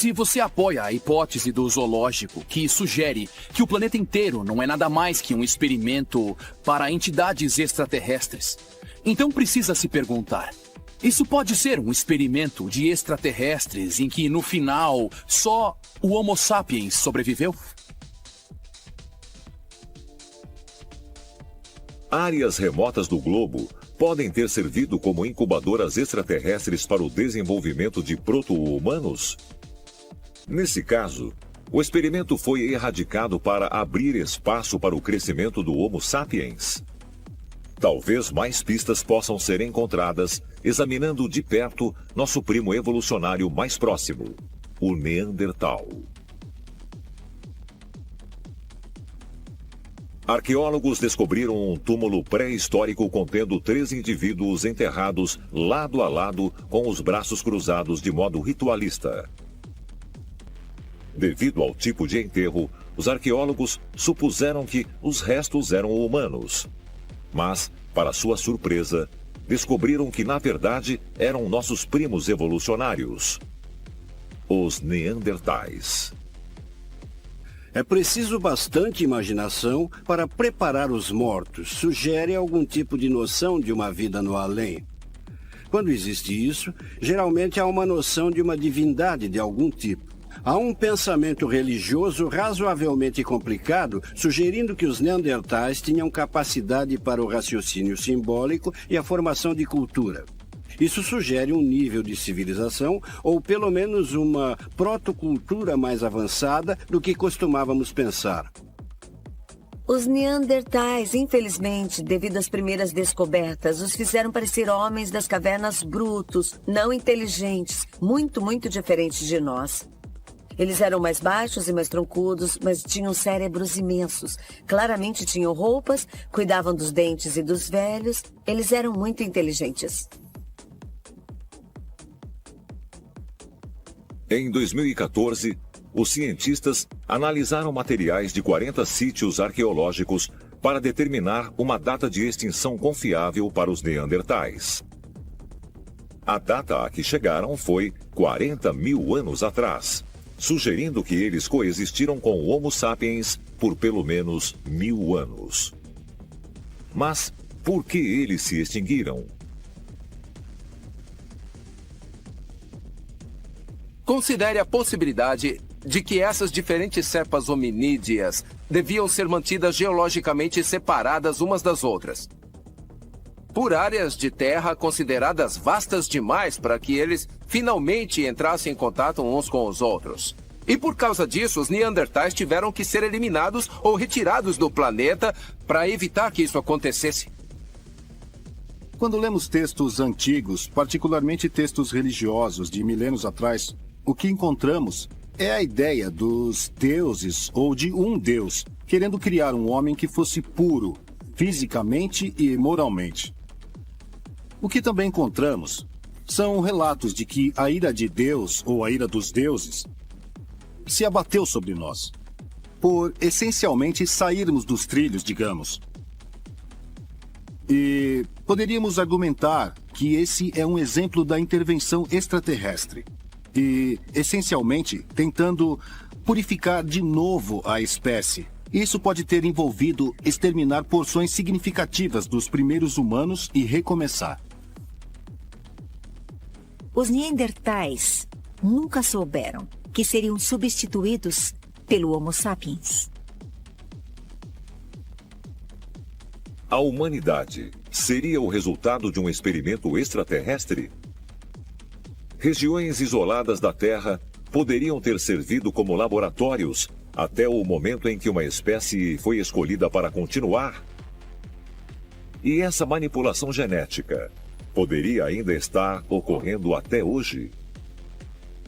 Se você apoia a hipótese do zoológico, que sugere que o planeta inteiro não é nada mais que um experimento para entidades extraterrestres, então precisa se perguntar: isso pode ser um experimento de extraterrestres em que, no final, só o Homo sapiens sobreviveu? Áreas remotas do globo podem ter servido como incubadoras extraterrestres para o desenvolvimento de proto-humanos? Nesse caso, o experimento foi erradicado para abrir espaço para o crescimento do Homo sapiens. Talvez mais pistas possam ser encontradas examinando de perto nosso primo evolucionário mais próximo, o Neandertal. Arqueólogos descobriram um túmulo pré-histórico contendo 3 indivíduos enterrados lado a lado com os braços cruzados de modo ritualista. Devido ao tipo de enterro, os arqueólogos supuseram que os restos eram humanos. Mas, para sua surpresa, descobriram que, na verdade, eram nossos primos evolucionários, os Neandertais. É preciso bastante imaginação para preparar os mortos. Sugere algum tipo de noção de uma vida no além. Quando existe isso, geralmente há uma noção de uma divindade de algum tipo. Há um pensamento religioso razoavelmente complicado, sugerindo que os Neandertais tinham capacidade para o raciocínio simbólico e a formação de cultura. Isso sugere um nível de civilização, ou pelo menos uma protocultura mais avançada do que costumávamos pensar. Os Neandertais, infelizmente, devido às primeiras descobertas, os fizeram parecer homens das cavernas brutos, não inteligentes, muito diferentes de nós. Eles eram mais baixos e mais troncudos, mas tinham cérebros imensos. Claramente tinham roupas, cuidavam dos dentes e dos velhos. Eles eram muito inteligentes. Em 2014, os cientistas analisaram materiais de 40 sítios arqueológicos para determinar uma data de extinção confiável para os Neandertais. A data a que chegaram foi 40 mil anos atrás, sugerindo que eles coexistiram com o Homo sapiens por pelo menos 1000 anos. Mas por que eles se extinguiram? Considere a possibilidade de que essas diferentes cepas hominídeas deviam ser mantidas geologicamente separadas umas das outras, por áreas de terra consideradas vastas demais para que eles finalmente entrassem em contato uns com os outros. E por causa disso, os Neandertais tiveram que ser eliminados ou retirados do planeta para evitar que isso acontecesse. Quando lemos textos antigos, particularmente textos religiosos de milênios atrás, o que encontramos é a ideia dos deuses ou de um deus querendo criar um homem que fosse puro, fisicamente e moralmente. O que também encontramos são relatos de que a ira de Deus ou a ira dos deuses se abateu sobre nós, por essencialmente sairmos dos trilhos, digamos. E poderíamos argumentar que esse é um exemplo da intervenção extraterrestre. E, essencialmente, tentando purificar de novo a espécie. Isso pode ter envolvido exterminar porções significativas dos primeiros humanos e recomeçar. Os Neandertais nunca souberam que seriam substituídos pelo Homo sapiens. A humanidade seria o resultado de um experimento extraterrestre? Regiões isoladas da Terra poderiam ter servido como laboratórios até o momento em que uma espécie foi escolhida para continuar? E essa manipulação genética poderia ainda estar ocorrendo até hoje?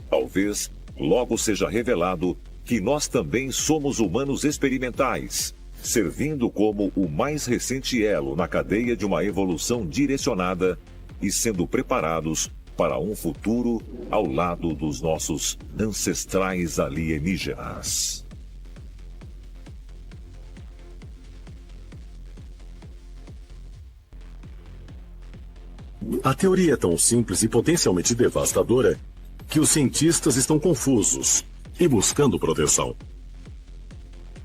Talvez logo seja revelado que nós também somos humanos experimentais, servindo como o mais recente elo na cadeia de uma evolução direcionada e sendo preparados para um futuro ao lado dos nossos ancestrais alienígenas. A teoria é tão simples e potencialmente devastadora que os cientistas estão confusos e buscando proteção.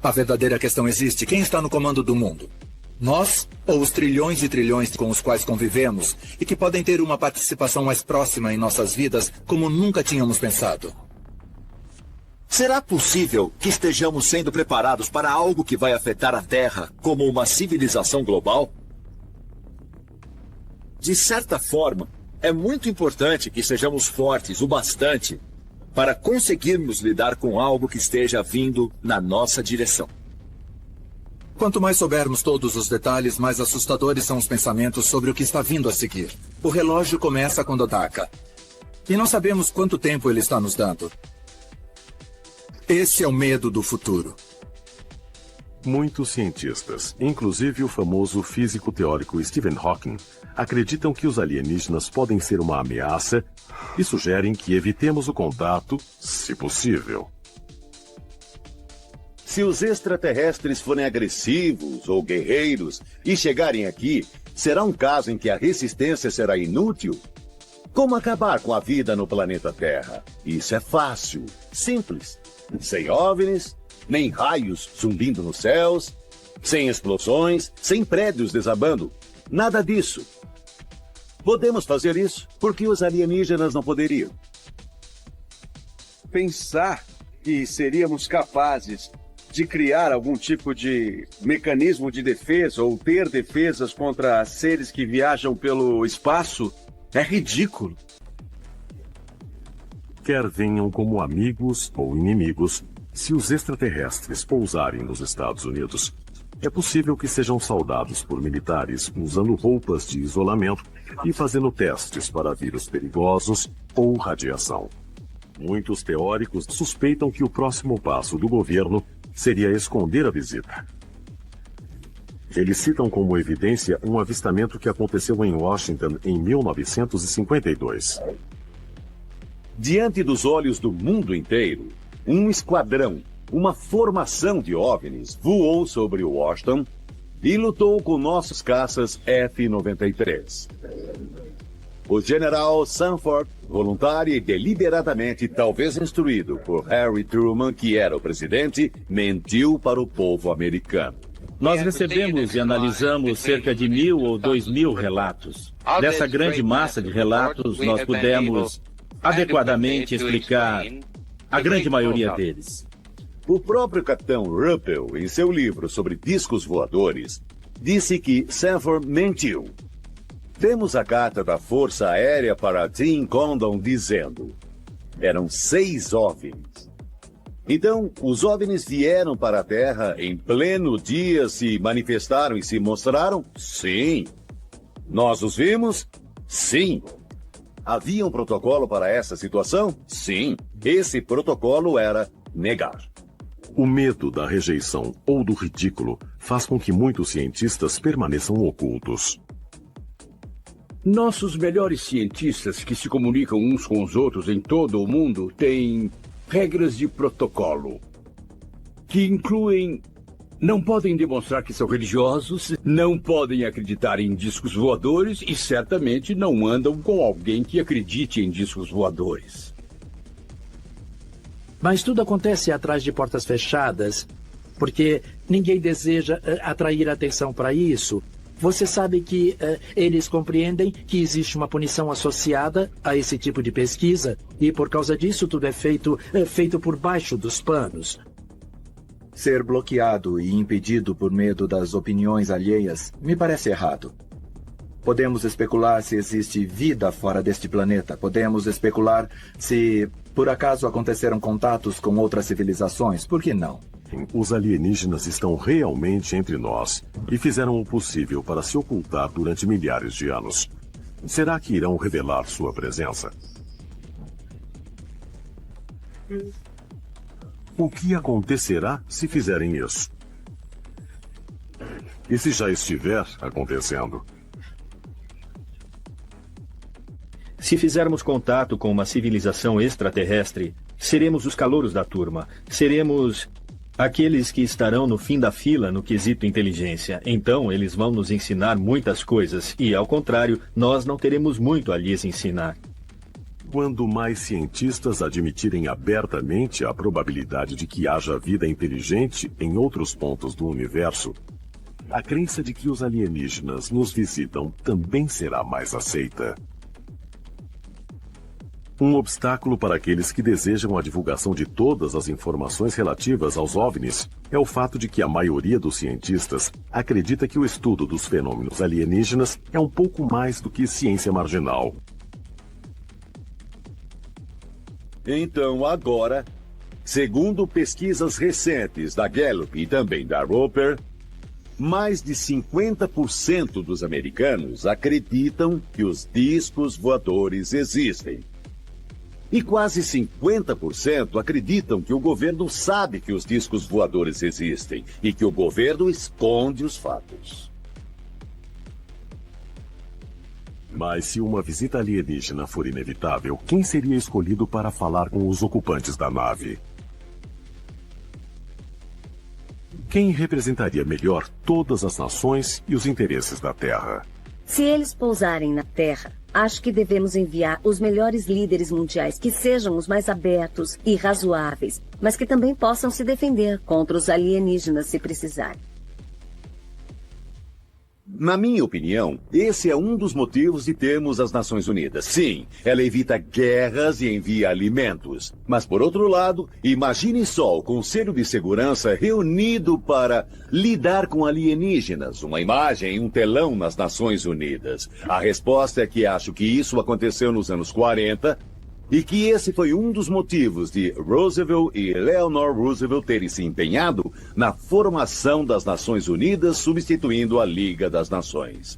A verdadeira questão existe. Quem está no comando do mundo? Nós ou os trilhões e trilhões com os quais convivemos e que podem ter uma participação mais próxima em nossas vidas como nunca tínhamos pensado? Será possível que estejamos sendo preparados para algo que vai afetar a Terra como uma civilização global? De certa forma, é muito importante que sejamos fortes o bastante para conseguirmos lidar com algo que esteja vindo na nossa direção. Quanto mais soubermos todos os detalhes, mais assustadores são os pensamentos sobre o que está vindo a seguir. O relógio começa quando ataca. E não sabemos quanto tempo ele está nos dando. Esse é o medo do futuro. Muitos cientistas, inclusive o famoso físico teórico Stephen Hawking, acreditam que os alienígenas podem ser uma ameaça e sugerem que evitemos o contato, se possível. Se os extraterrestres forem agressivos ou guerreiros e chegarem aqui, será um caso em que a resistência será inútil? Como acabar com a vida no planeta Terra? Isso é fácil, simples. Sem OVNIs, nem raios zumbindo nos céus, sem explosões, sem prédios desabando. Nada disso. Podemos fazer isso porque os alienígenas não poderiam. Pensar que seríamos capazes de criar algum tipo de mecanismo de defesa ou ter defesas contra seres que viajam pelo espaço é ridículo. Quer venham como amigos ou inimigos, se os extraterrestres pousarem nos Estados Unidos, é possível que sejam saudados por militares usando roupas de isolamento e fazendo testes para vírus perigosos ou radiação. Muitos teóricos suspeitam que o próximo passo do governo seria esconder a visita. Eles citam como evidência um avistamento que aconteceu em Washington em 1952. Diante dos olhos do mundo inteiro, um esquadrão, uma formação de OVNIs voou sobre Washington e lutou com nossos caças F-93. O general Sanford, voluntário e deliberadamente, talvez instruído por Harry Truman, que era o presidente, mentiu para o povo americano. Nós recebemos e analisamos cerca de 1.000 ou 2.000 relatos. Dessa grande massa de relatos, nós pudemos adequadamente explicar a grande maioria deles. O próprio capitão Ruppel, em seu livro sobre discos voadores, disse que Sanford mentiu. Temos a carta da Força Aérea para Tim Condon dizendo: eram 6 OVNIs. Então, os OVNIs vieram para a Terra em pleno dia, se manifestaram e se mostraram? Sim. Nós os vimos? Sim. Havia um protocolo para essa situação? Sim. Esse protocolo era negar. O medo da rejeição ou do ridículo faz com que muitos cientistas permaneçam ocultos. Nossos melhores cientistas que se comunicam uns com os outros em todo o mundo têm regras de protocolo, que incluem: não podem demonstrar que são religiosos, não podem acreditar em discos voadores e certamente não andam com alguém que acredite em discos voadores. Mas tudo acontece atrás de portas fechadas, porque ninguém deseja atrair atenção para isso. Você sabe que eles compreendem que existe uma punição associada a esse tipo de pesquisa e por causa disso tudo é feito por baixo dos panos. Ser bloqueado e impedido por medo das opiniões alheias me parece errado. Podemos especular se existe vida fora deste planeta. Podemos especular se, por acaso, aconteceram contatos com outras civilizações. Por que não? Os alienígenas estão realmente entre nós e fizeram o possível para se ocultar durante milhares de anos. Será que irão revelar sua presença? O que acontecerá se fizerem isso? E se já estiver acontecendo? Se fizermos contato com uma civilização extraterrestre, seremos os calouros da turma. Seremos aqueles que estarão no fim da fila no quesito inteligência. Então, eles vão nos ensinar muitas coisas e, ao contrário, nós não teremos muito a lhes ensinar. Quando mais cientistas admitirem abertamente a probabilidade de que haja vida inteligente em outros pontos do universo, a crença de que os alienígenas nos visitam também será mais aceita. Um obstáculo para aqueles que desejam a divulgação de todas as informações relativas aos OVNIs é o fato de que a maioria dos cientistas acredita que o estudo dos fenômenos alienígenas é um pouco mais do que ciência marginal. Então, agora, segundo pesquisas recentes da Gallup e também da Roper, mais de 50% dos americanos acreditam que os discos voadores existem. E quase 50% acreditam que o governo sabe que os discos voadores existem e que o governo esconde os fatos. Mas se uma visita alienígena for inevitável, quem seria escolhido para falar com os ocupantes da nave? Quem representaria melhor todas as nações e os interesses da Terra? Se eles pousarem na Terra, acho que devemos enviar os melhores líderes mundiais que sejam os mais abertos e razoáveis, mas que também possam se defender contra os alienígenas se precisarem. Na minha opinião, esse é um dos motivos de termos as Nações Unidas. Sim, ela evita guerras e envia alimentos. Mas, por outro lado, imagine só o Conselho de Segurança reunido para lidar com alienígenas. Uma imagem em um telão nas Nações Unidas. A resposta é que acho que isso aconteceu nos anos 40 e que esse foi um dos motivos de Roosevelt e Eleanor Roosevelt terem se empenhado na formação das Nações Unidas, substituindo a Liga das Nações.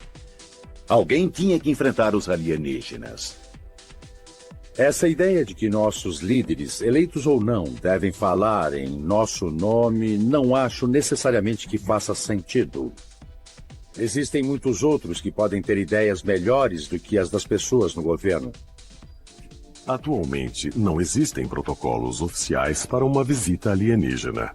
Alguém tinha que enfrentar os alienígenas. Essa ideia de que nossos líderes, eleitos ou não, devem falar em nosso nome, não acho necessariamente que faça sentido. Existem muitos outros que podem ter ideias melhores do que as das pessoas no governo. Atualmente, não existem protocolos oficiais para uma visita alienígena.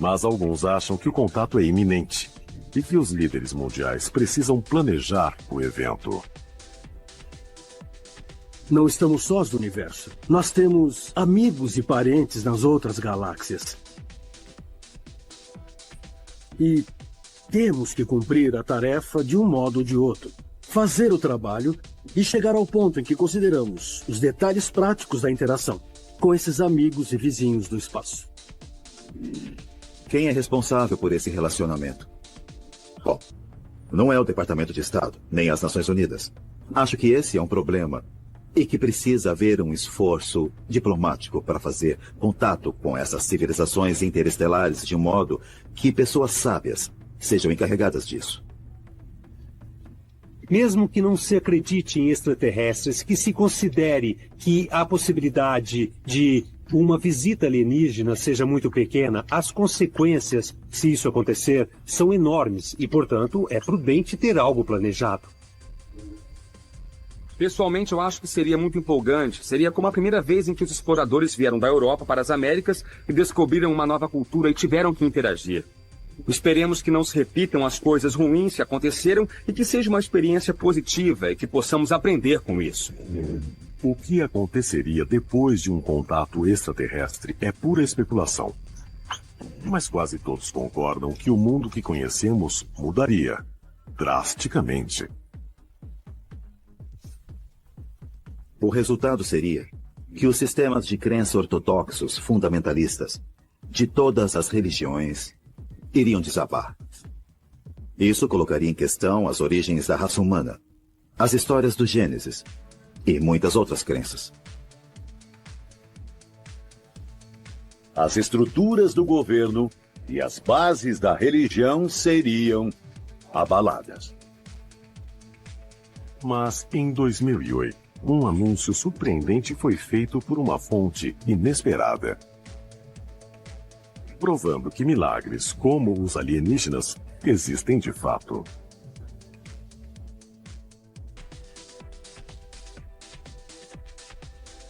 Mas alguns acham que o contato é iminente e que os líderes mundiais precisam planejar o evento. Não estamos sós no universo. Nós temos amigos e parentes nas outras galáxias. E temos que cumprir a tarefa de um modo ou de outro. Fazer o trabalho e chegar ao ponto em que consideramos os detalhes práticos da interação com esses amigos e vizinhos do espaço. Quem é responsável por esse relacionamento? Bom, não é o Departamento de Estado, nem as Nações Unidas. Acho que esse é um problema e que precisa haver um esforço diplomático para fazer contato com essas civilizações interestelares de um modo que pessoas sábias sejam encarregadas disso. Mesmo que não se acredite em extraterrestres, que se considere que a possibilidade de uma visita alienígena seja muito pequena, as consequências, se isso acontecer, são enormes e, portanto, é prudente ter algo planejado. Pessoalmente, eu acho que seria muito empolgante. Seria como a primeira vez em que os exploradores vieram da Europa para as Américas e descobriram uma nova cultura e tiveram que interagir. Esperemos que não se repitam as coisas ruins que aconteceram e que seja uma experiência positiva e que possamos aprender com isso. O que aconteceria depois de um contato extraterrestre é pura especulação. Mas quase todos concordam que o mundo que conhecemos mudaria drasticamente. O resultado seria que os sistemas de crença ortodoxos fundamentalistas de todas as religiões iriam desabar. Isso colocaria em questão as origens da raça humana, as histórias do Gênesis e muitas outras crenças. As estruturas do governo e as bases da religião seriam abaladas. Mas em 2008, um anúncio surpreendente foi feito por uma fonte inesperada, provando que milagres como os alienígenas existem de fato.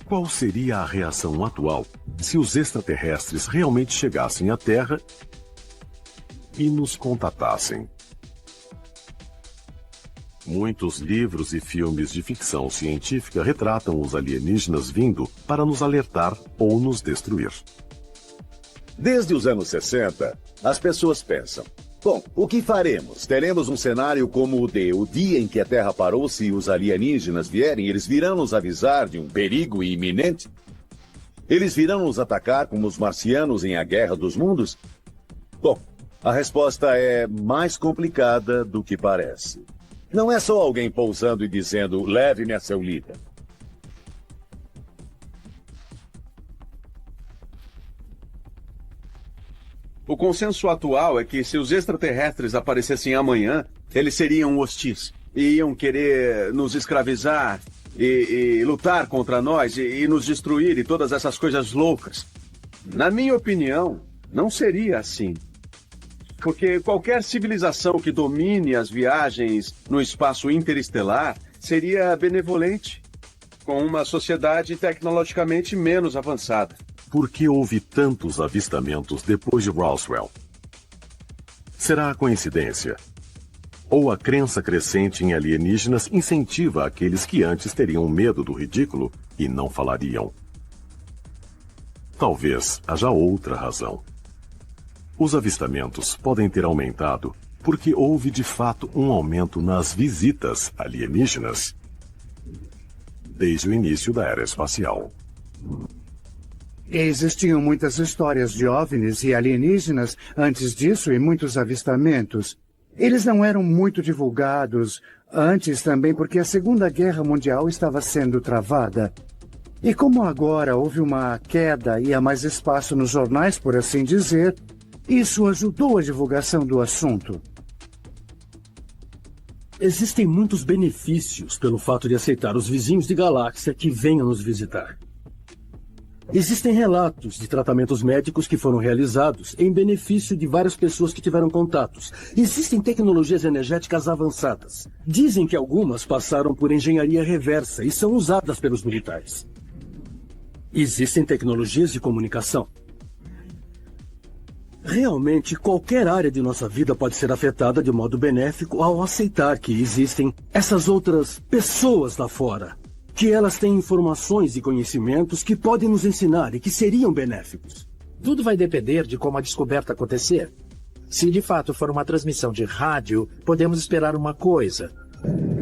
Qual seria a reação atual se os extraterrestres realmente chegassem à Terra e nos contatassem? Muitos livros e filmes de ficção científica retratam os alienígenas vindo para nos alertar ou nos destruir. Desde os anos 60, as pessoas pensam: bom, o que faremos? Teremos um cenário como o dia em que a Terra parou. Se os alienígenas vierem, eles virão nos avisar de um perigo iminente? Eles virão nos atacar como os marcianos em A Guerra dos Mundos? Bom, a resposta é mais complicada do que parece. Não é só alguém pousando e dizendo: leve-me a seu líder. O consenso atual é que se os extraterrestres aparecessem amanhã, eles seriam hostis. E iam querer nos escravizar e lutar contra nós e nos destruir e todas essas coisas loucas. Na minha opinião, não seria assim. Porque qualquer civilização que domine as viagens no espaço interestelar seria benevolente, com uma sociedade tecnologicamente menos avançada. Por que houve tantos avistamentos depois de Roswell? Será a coincidência? Ou a crença crescente em alienígenas incentiva aqueles que antes teriam medo do ridículo e não falariam? Talvez haja outra razão. Os avistamentos podem ter aumentado porque houve de fato um aumento nas visitas alienígenas desde o início da era espacial. Existiam muitas histórias de OVNIs e alienígenas antes disso e muitos avistamentos. Eles não eram muito divulgados antes também porque a Segunda Guerra Mundial estava sendo travada. E como agora houve uma queda e há mais espaço nos jornais, por assim dizer, isso ajudou a divulgação do assunto. Existem muitos benefícios pelo fato de aceitar os vizinhos de galáxia que venham nos visitar. Existem relatos de tratamentos médicos que foram realizados em benefício de várias pessoas que tiveram contatos. Existem tecnologias energéticas avançadas. Dizem que algumas passaram por engenharia reversa e são usadas pelos militares. Existem tecnologias de comunicação. Realmente, qualquer área de nossa vida pode ser afetada de modo benéfico ao aceitar que existem essas outras pessoas lá fora. Que elas têm informações e conhecimentos que podem nos ensinar e que seriam benéficos. Tudo vai depender de como a descoberta acontecer. Se de fato for uma transmissão de rádio, podemos esperar uma coisa.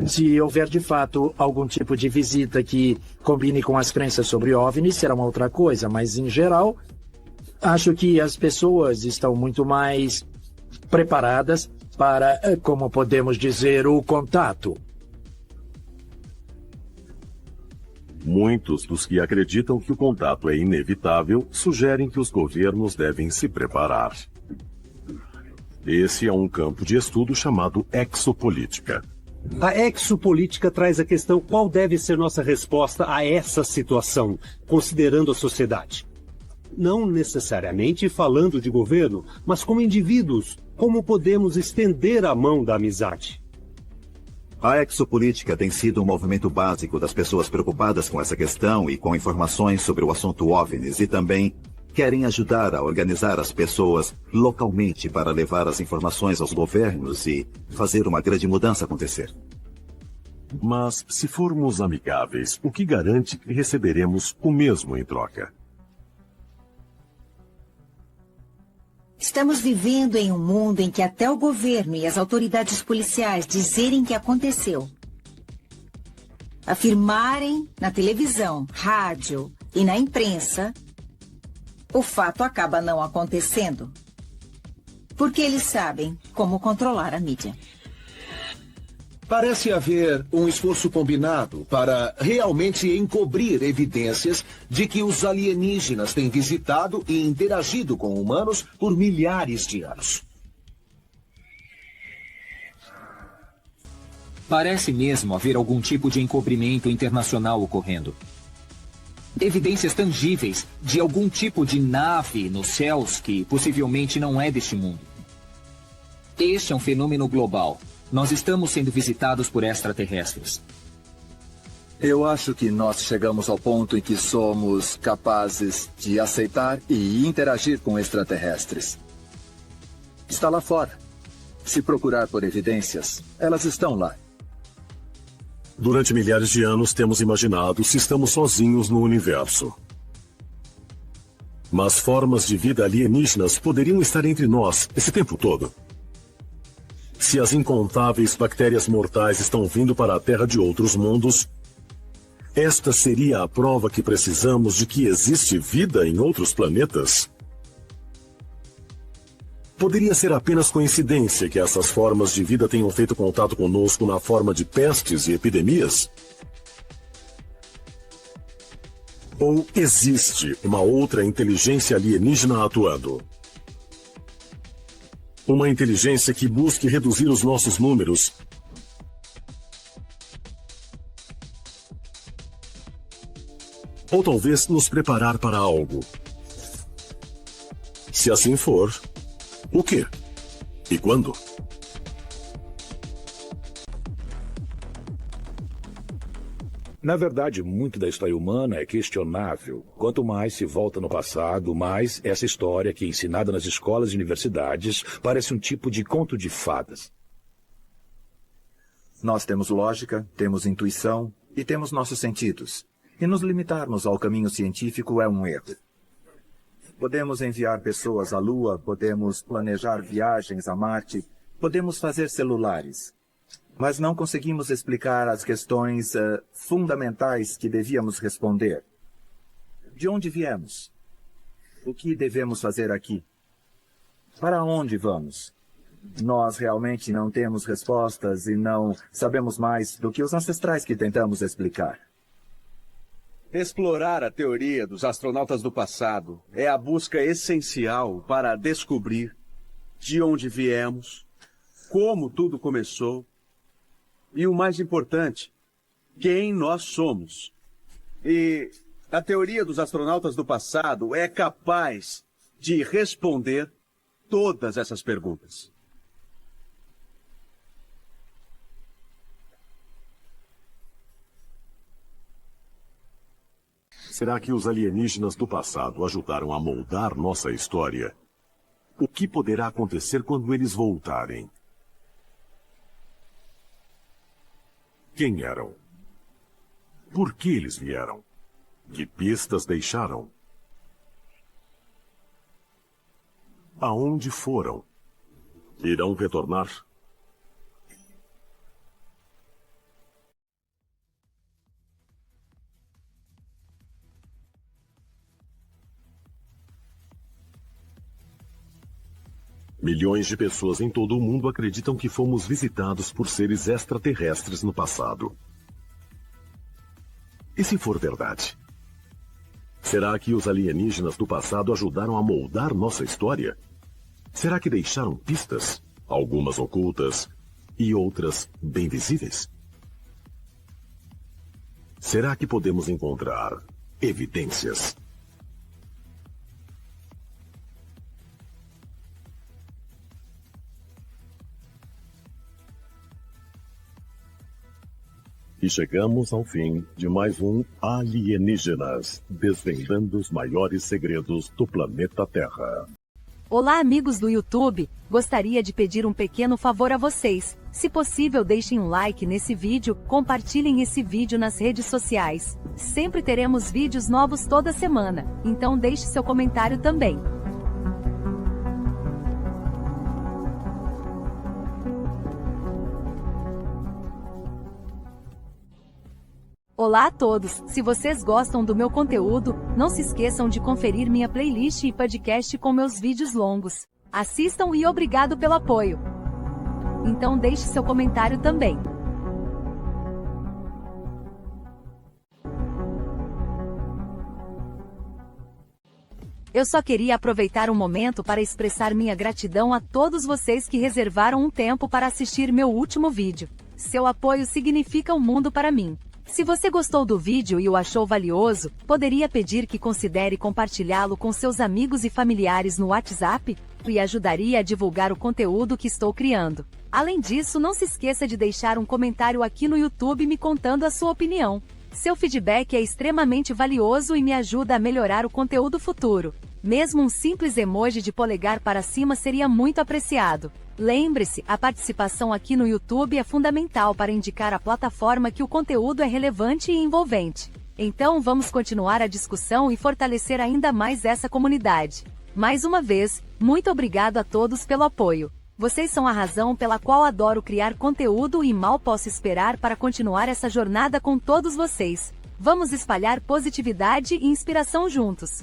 Se houver de fato algum tipo de visita que combine com as crenças sobre OVNIs, será uma outra coisa. Mas, em geral, acho que as pessoas estão muito mais preparadas para, como podemos dizer, o contato. Muitos dos que acreditam que o contato é inevitável sugerem que os governos devem se preparar. Esse é um campo de estudo chamado exopolítica. A exopolítica traz a questão: qual deve ser nossa resposta a essa situação, considerando a sociedade? Não necessariamente falando de governo, mas como indivíduos, como podemos estender a mão da amizade? A exopolítica tem sido um movimento básico das pessoas preocupadas com essa questão e com informações sobre o assunto OVNIs, e também querem ajudar a organizar as pessoas localmente para levar as informações aos governos e fazer uma grande mudança acontecer. Mas, se formos amigáveis, o que garante que receberemos o mesmo em troca? Estamos vivendo em um mundo em que até o governo e as autoridades policiais dizerem que aconteceu, afirmarem na televisão, rádio e na imprensa, o fato acaba não acontecendo. Porque eles sabem como controlar a mídia. Parece haver um esforço combinado para realmente encobrir evidências de que os alienígenas têm visitado e interagido com humanos por milhares de anos. Parece mesmo haver algum tipo de encobrimento internacional ocorrendo. Evidências tangíveis de algum tipo de nave nos céus que possivelmente não é deste mundo. Este é um fenômeno global. Nós estamos sendo visitados por extraterrestres. Eu acho que nós chegamos ao ponto em que somos capazes de aceitar e interagir com extraterrestres. Está lá fora. Se procurar por evidências, elas estão lá. Durante milhares de anos temos imaginado se estamos sozinhos no universo. Mas formas de vida alienígenas poderiam estar entre nós esse tempo todo. Se as incontáveis bactérias mortais estão vindo para a Terra de outros mundos, esta seria a prova que precisamos de que existe vida em outros planetas? Poderia ser apenas coincidência que essas formas de vida tenham feito contato conosco na forma de pestes e epidemias? Ou existe uma outra inteligência alienígena atuando? Uma inteligência que busque reduzir os nossos números ou talvez nos preparar para algo. Se assim for, o quê? E quando? Na verdade, muito da história humana é questionável. Quanto mais se volta no passado, mais essa história, que é ensinada nas escolas e universidades, parece um tipo de conto de fadas. Nós temos lógica, temos intuição e temos nossos sentidos. E nos limitarmos ao caminho científico é um erro. Podemos enviar pessoas à Lua, podemos planejar viagens a Marte, podemos fazer celulares. Mas não conseguimos explicar as questões fundamentais que devíamos responder. De onde viemos? O que devemos fazer aqui? Para onde vamos? Nós realmente não temos respostas e não sabemos mais do que os ancestrais que tentamos explicar. Explorar a teoria dos astronautas do passado é a busca essencial para descobrir de onde viemos, como tudo começou e, o mais importante, quem nós somos. E a teoria dos astronautas do passado é capaz de responder todas essas perguntas. Será que os alienígenas do passado ajudaram a moldar nossa história? O que poderá acontecer quando eles voltarem? Quem eram? Por que eles vieram? Que pistas deixaram? Aonde foram? Irão retornar? Milhões de pessoas em todo o mundo acreditam que fomos visitados por seres extraterrestres no passado. E se for verdade? Será que os alienígenas do passado ajudaram a moldar nossa história? Será que deixaram pistas, algumas ocultas e outras bem visíveis? Será que podemos encontrar evidências? E chegamos ao fim de mais um Alienígenas, desvendando os maiores segredos do planeta Terra. Olá, amigos do YouTube! Gostaria de pedir um pequeno favor a vocês. Se possível, deixem um like nesse vídeo, compartilhem esse vídeo nas redes sociais. Sempre teremos vídeos novos toda semana, então deixe seu comentário também. Olá a todos! Se vocês gostam do meu conteúdo, não se esqueçam de conferir minha playlist e podcast com meus vídeos longos. Assistam e obrigado pelo apoio! Então deixe seu comentário também. Eu só queria aproveitar um momento para expressar minha gratidão a todos vocês que reservaram um tempo para assistir meu último vídeo. Seu apoio significa o mundo para mim. Se você gostou do vídeo e o achou valioso, poderia pedir que considere compartilhá-lo com seus amigos e familiares no WhatsApp? E ajudaria a divulgar o conteúdo que estou criando. Além disso, não se esqueça de deixar um comentário aqui no YouTube me contando a sua opinião. Seu feedback é extremamente valioso e me ajuda a melhorar o conteúdo futuro. Mesmo um simples emoji de polegar para cima seria muito apreciado. Lembre-se, a participação aqui no YouTube é fundamental para indicar à plataforma que o conteúdo é relevante e envolvente. Então vamos continuar a discussão e fortalecer ainda mais essa comunidade. Mais uma vez, muito obrigado a todos pelo apoio. Vocês são a razão pela qual adoro criar conteúdo e mal posso esperar para continuar essa jornada com todos vocês. Vamos espalhar positividade e inspiração juntos.